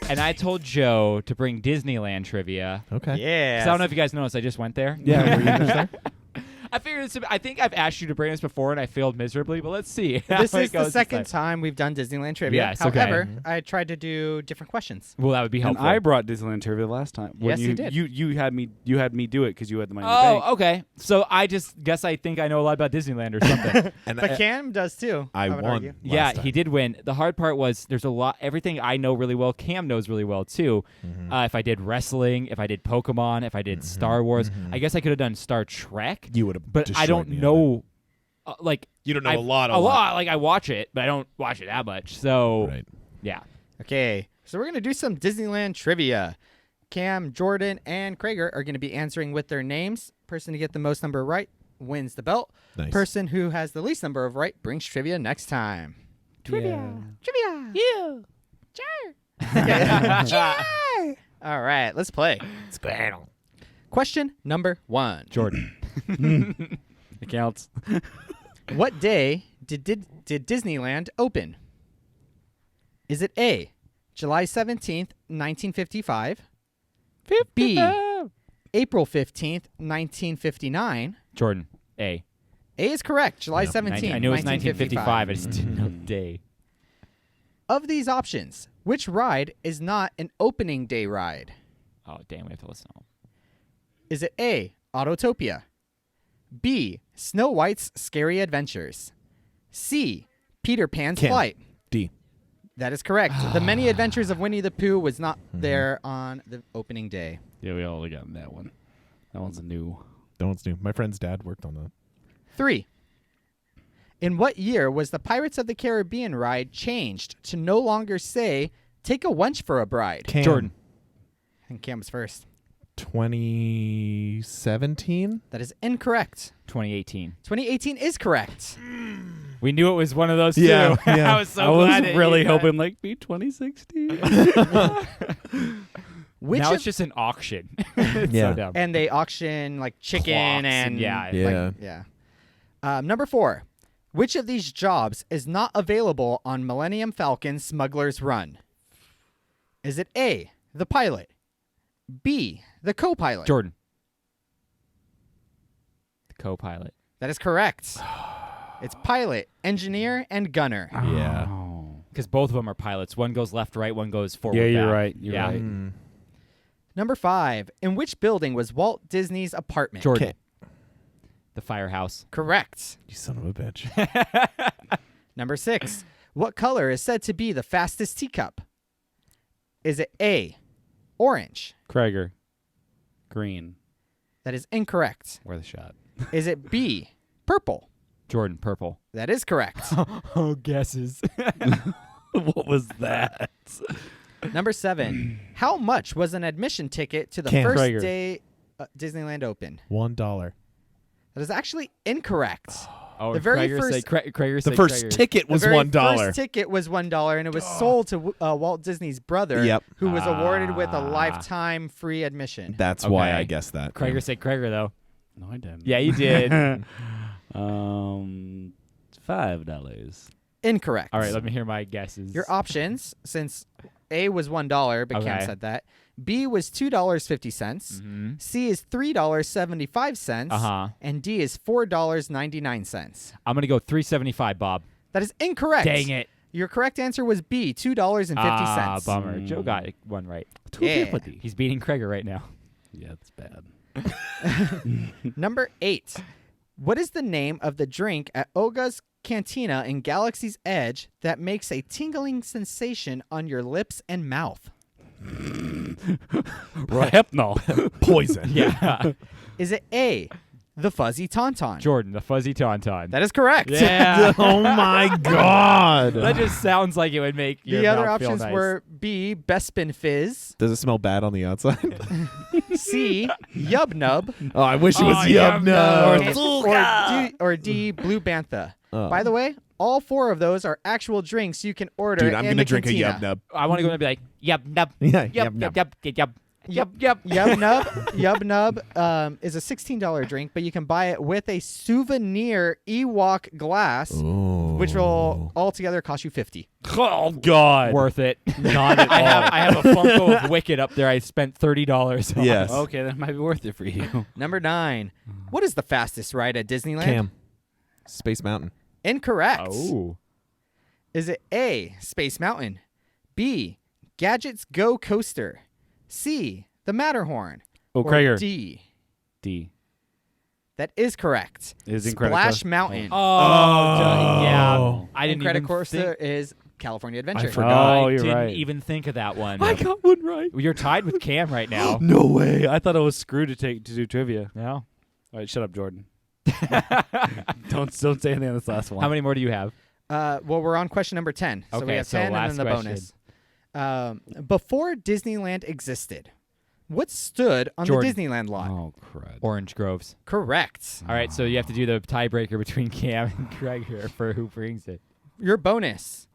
and I told Joe to bring Disneyland trivia. Okay. Yeah. 'Cause I don't know if you guys noticed, I just went there. Yeah. Were you just there? I figured I think I've asked you to bring this before, and I failed miserably. But let's see. how This it is the goes this second time. time we've done Disneyland trivia. Yes, okay. However, I tried to do different questions. Well, that would be And helpful. I brought Disneyland trivia last time. When Yes, you did. You had me do it because you had the money in the bank. Oh, okay. So I just guess I think I know a lot about Disneyland or something. And But Cam does too. I would won. argue. Yeah, last time. he did win. The hard part was there's a lot. Everything I know really well, Cam knows really well too. If I did wrestling, if I did Pokemon, if I did Star Wars, I guess I could have done Star Trek. You would have. But I don't know. Like You don't know I've- a lot. Like I watch it, but I don't watch it that much. So Right. yeah. Okay, so we're going to do some Disneyland trivia. Cam, Jordan, and Krager are going to be answering with their names. Person to get the most number right wins the belt. Nice. Person who has the least number of right brings trivia next time. Trivia. You. Sure. All right, let's play. Squirtle. Question number 1. Jordan. It counts. What day did Disneyland open? Is it A, July 17th, 1955? B, April 15th, 1959? Jordan. A. A is correct. July 17th, I knew it was 1955. I just didn't know the day. Of these options, which ride is not an opening day ride? Oh damn, we have to listen. Is it A, Autotopia? B, Snow White's Scary Adventures? C, Peter Pan's Cam. Flight? D. That is correct. The Many Adventures of Winnie the Pooh was not there on the opening day. Yeah, we all got that one. That one's a new. That one's new. My friend's dad worked on that. 3. In what year was the Pirates of the Caribbean ride changed to no longer say, take a wench for a bride? Cam. Jordan. I think Cam was first. 2017. That is incorrect. 2018. 2018 is correct. We knew it was one of those two. Yeah, yeah. I was so I was glad it- really you got- hoping like be 2016. Which now of- it's just an auction. It's Yeah. so dumb. and they auction like chicken Clocks and and yeah. Yeah. yeah. Number 4. Which of these jobs is not available on Millennium Falcon Smuggler's Run? Is it A, the pilot? B, the co-pilot? Jordan. The co-pilot. That is correct. It's pilot, engineer, and gunner. Yeah. Because both of them are pilots. One goes left, right. One goes forward. Yeah, you're back. right. You're yeah. right. Number 5. In which building was Walt Disney's apartment? Jordan. The firehouse. Correct. You son of a bitch. Number 6. What color is said to be the fastest teacup? Is it A, orange? Krager. Green. That is incorrect. Worth a shot. Is it B, purple? Jordan. Purple. That is correct. Oh, guesses. What was that? Number 7. How much was an admission ticket to the Cam. first Krager. day Disneyland opened? $1. That is actually incorrect. Oh, The very Krager first- said, Krager The said first Krager. ticket was the very $1. first ticket was $1, and it was sold to Walt Disney's brother, Yep. who was awarded with a lifetime free admission. That's why Okay. I guessed that. Krager said Krager, though. No, I didn't. Yeah, you did. $5. Incorrect. All right, let me hear my guesses. Your options, since A was $1, but Cam Okay. said that. B was $2.50. Mhm. C is $3.75. Uh-huh. And D is $4.99. I'm going to go 375, Bob. That is incorrect. Dang it. Your correct answer was B, $2.50. Ah, bummer. Joe got one right. Yeah. He's beating Krager right now. Yeah, that's bad. Number 8. What is the name of the drink at Oga's Cantina in Galaxy's Edge that makes a tingling sensation on your lips and mouth? Hypnol. Poison. Yeah. Is it A, the Fuzzy Tauntaun? Jordan, the fuzzy tauntaun. That is correct. Yeah. Oh my God. That just sounds like it would make your The other mouth feel options nice. were B, Bespin Fizz, Does it smell bad on the outside? C, Yub Nub, Oh, I wish it was Yum Yum Nub. Nub. or D, Blue Bantha. Oh. By the way, all 4 of those are actual drinks you can order Dude, I'm in going the to drink cantina. a Yum Nub. I want to go and be like, yep, nub. Yeah, Yep, Yum yep, Nub. yep, yep, yep, yep. Yub Nub, Yub Nub is a $16 drink, but you can buy it with a souvenir Ewok glass Ooh. which will altogether cost you 50. Oh God, Worth it. Not at all. I have a Funko of Wicked up there. I spent $30 on. Yes. Okay, that might be worth it for you. Number 9. What is the fastest ride at Disneyland? Cam. Space Mountain. Incorrect. Oh. Is it A, Space Mountain, B, Gadgets Go Coaster, C, the Matterhorn, Oh, or Krager. D? D. That is correct. Is Splash Incredicoaster- Mountain. Yeah. I didn't even Incredicoaster think. is California Adventure. I forgot. Oh, I you're didn't right. even think of that one. I got one right. You're tied with Cam right now. No way. I thought I was screwed to do trivia. No. All right, shut up, Jordan. don't say anything on this last one. How many more do you have? Well, we're on question number 10. So we Okay, have so 10 last and then the question. bonus. Before Disneyland existed, what stood on Jordan. the Disneyland lot? Oh crud. Orange Groves. Correct. All right, so you have to do the tiebreaker between Cam and Craig here for who brings it. Your bonus.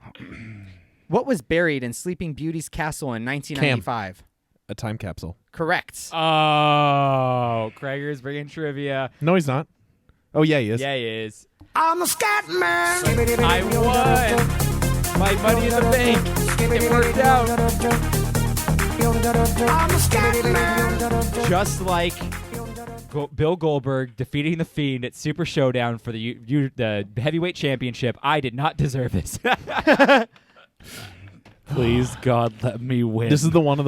What was buried in Sleeping Beauty's castle in 1995? A time capsule. Correct. Oh, Krager's bringing trivia. No, he's not. Oh, yeah, he is. Yeah, he is. I'm a scat man. I won. My money in the bank. It worked out. I'm a scat man. Just like Bill Goldberg defeating The Fiend at Super Showdown for the heavyweight championship, I did not deserve this. Please, God, let me win. This is one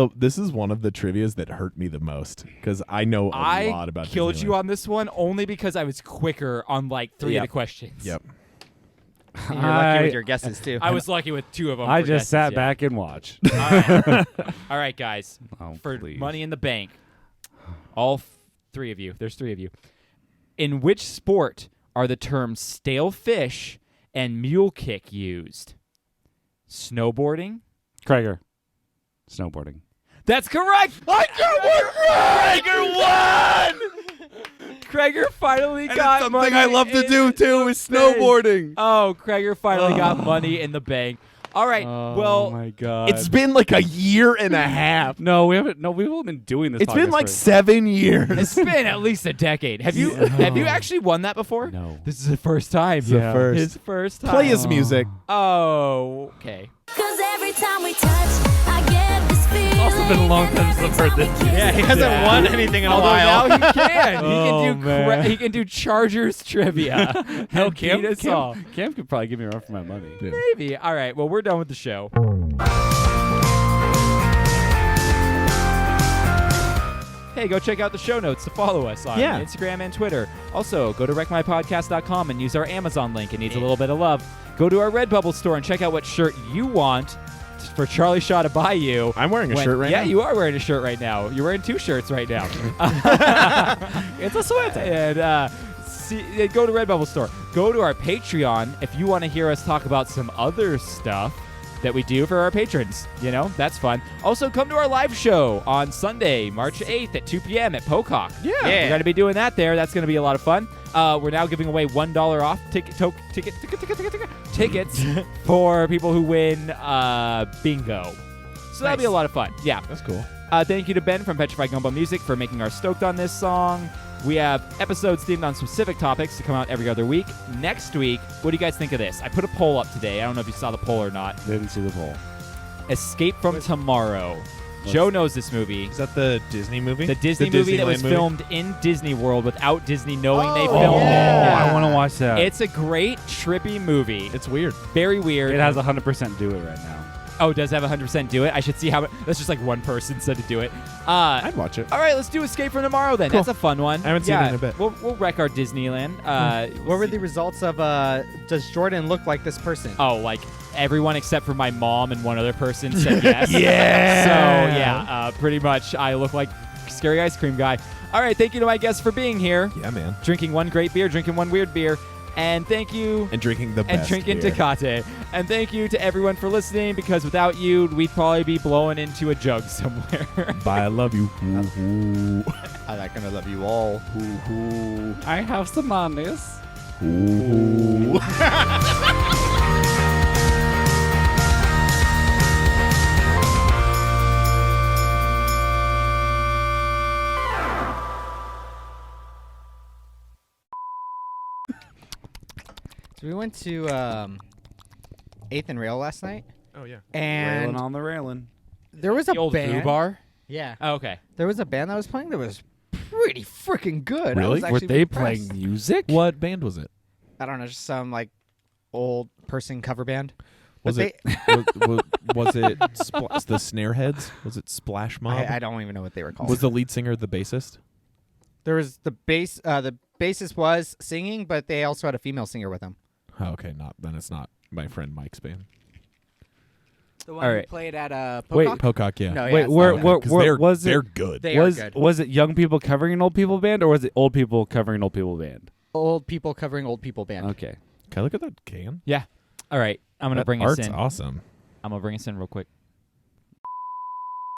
of the trivias that hurt me the most because I know a lot about I killed Disneyland. you on this one only because I was quicker on like 3 of the questions. Yep. And you're lucky with your guesses, too. I was lucky with 2 of them. I for just guesses, sat yeah. back and watched. All right, guys. Oh, For please. Money in the Bank, all 3 of you. There's 3 of you. In which sport are the terms stale fish and mule kick used? Snowboarding? Krager. Snowboarding. That's correct. I got one. Krager won. Krager finally got money. I love to in do the too is bank. snowboarding. Oh, Krager finally got money in the bank. All right. Oh well, my God. It's been like a year and a half. No, we haven't. No, we've only been doing this. It's been podcast like for- 7 years. it's been at least a decade. Have you actually won that before? No. This is the first time. the first. His first time. Play his music. Oh, okay. Cause every time we touch, I get this feeling. It's also been a long time since I've heard this. Yeah, he hasn't won anything in a Although while. now he can. Oh, man. He can do Chargers trivia. Hell, And beat us all. Cam could probably give me a run for my money. Yeah. Maybe. All right. Well, we're done with the show. Hey, go check out the show notes to follow us on Yeah. Instagram and Twitter. Also, go to wreckmypodcast.com and use our Amazon link. It needs a little bit of love. Go to our Redbubble store and check out what shirt you want for Charlie Shaw to buy you. I'm wearing a shirt right now. Yeah, you are wearing a shirt right now. You're wearing 2 shirts right now. It's a sweater. And go to Redbubble store. Go to our Patreon if you want to hear us talk about some other stuff that we do for our patrons. You know, that's fun. Also, come to our live show on Sunday, March 8th at 2 p.m. at Pocock. Yeah. We're going to be doing that there. That's going to be a lot of fun. We're now giving away $1 off tickets for people who win bingo. So that'll be a lot of fun. Yeah. That's cool. Thank you to Ben from Petrified Gumbo Music for making our Stoked on this song. We have episodes themed on specific topics to come out every other week. Next week, what do you guys think of this? I put a poll up today. I don't know if you saw the poll or not. Didn't see the poll. Escape from Tomorrow. Joe knows this movie. Is that the Disney movie? The Disney The movie that Disneyland was movie? filmed in Disney World without Disney knowing they Oh, filmed I want to watch that. it. It's a great, trippy movie. It's weird. Very weird. It has 100% do it right now. Oh, does it have 100% do it? I should see how. That's just like one person said to do it. I'd watch it. All right, let's do Escape from Tomorrow then. Cool. That's a fun one. I haven't seen it in a bit. We'll wreck our Disneyland. What were the results of does Jordan look like this person? Oh, like everyone except for my mom and one other person said yes. Yeah. So yeah, pretty much I look like Scary Ice Cream Guy. All right, thank you to my guests for being here. Yeah, man. Drinking one great beer, drinking one weird beer, and thank you. And drinking the best And drinking beer. Tecate. And thank you to everyone for listening, because without you, we'd probably be blowing into a jug somewhere. Bye, I love you. Ooh, I'm not gonna love you all. I have some monies. ooh. So we went to 8th and Rail last night, Oh yeah. and Railing on the railing. there was a The old band. Brew Bar? Yeah, Oh, okay. there was a band that was playing that was pretty freaking good. I Really? was Were actually they impressed. playing music? What band was it? I don't know, just some like old person cover band. Was But was it the Snareheads? Was it Splash Mob? I don't even know what they were called. Was the lead singer the bassist? There was the bass. The bassist was singing, but they also had a female singer with them. Oh, okay, then it's not my friend Mike's band. The one All who right. played at Wait, Pocock? Pocock, yeah. No, yeah, Wait, it's where, not that. where, 'Cause where was they're it? good. They are Was good. was it young people covering an old people band, or was it old people covering an old people band? Old people covering old people band. Okay. Can I look at that can? Yeah. All right. I'm going to That bring us art's in. awesome. I'm going to bring us in real quick.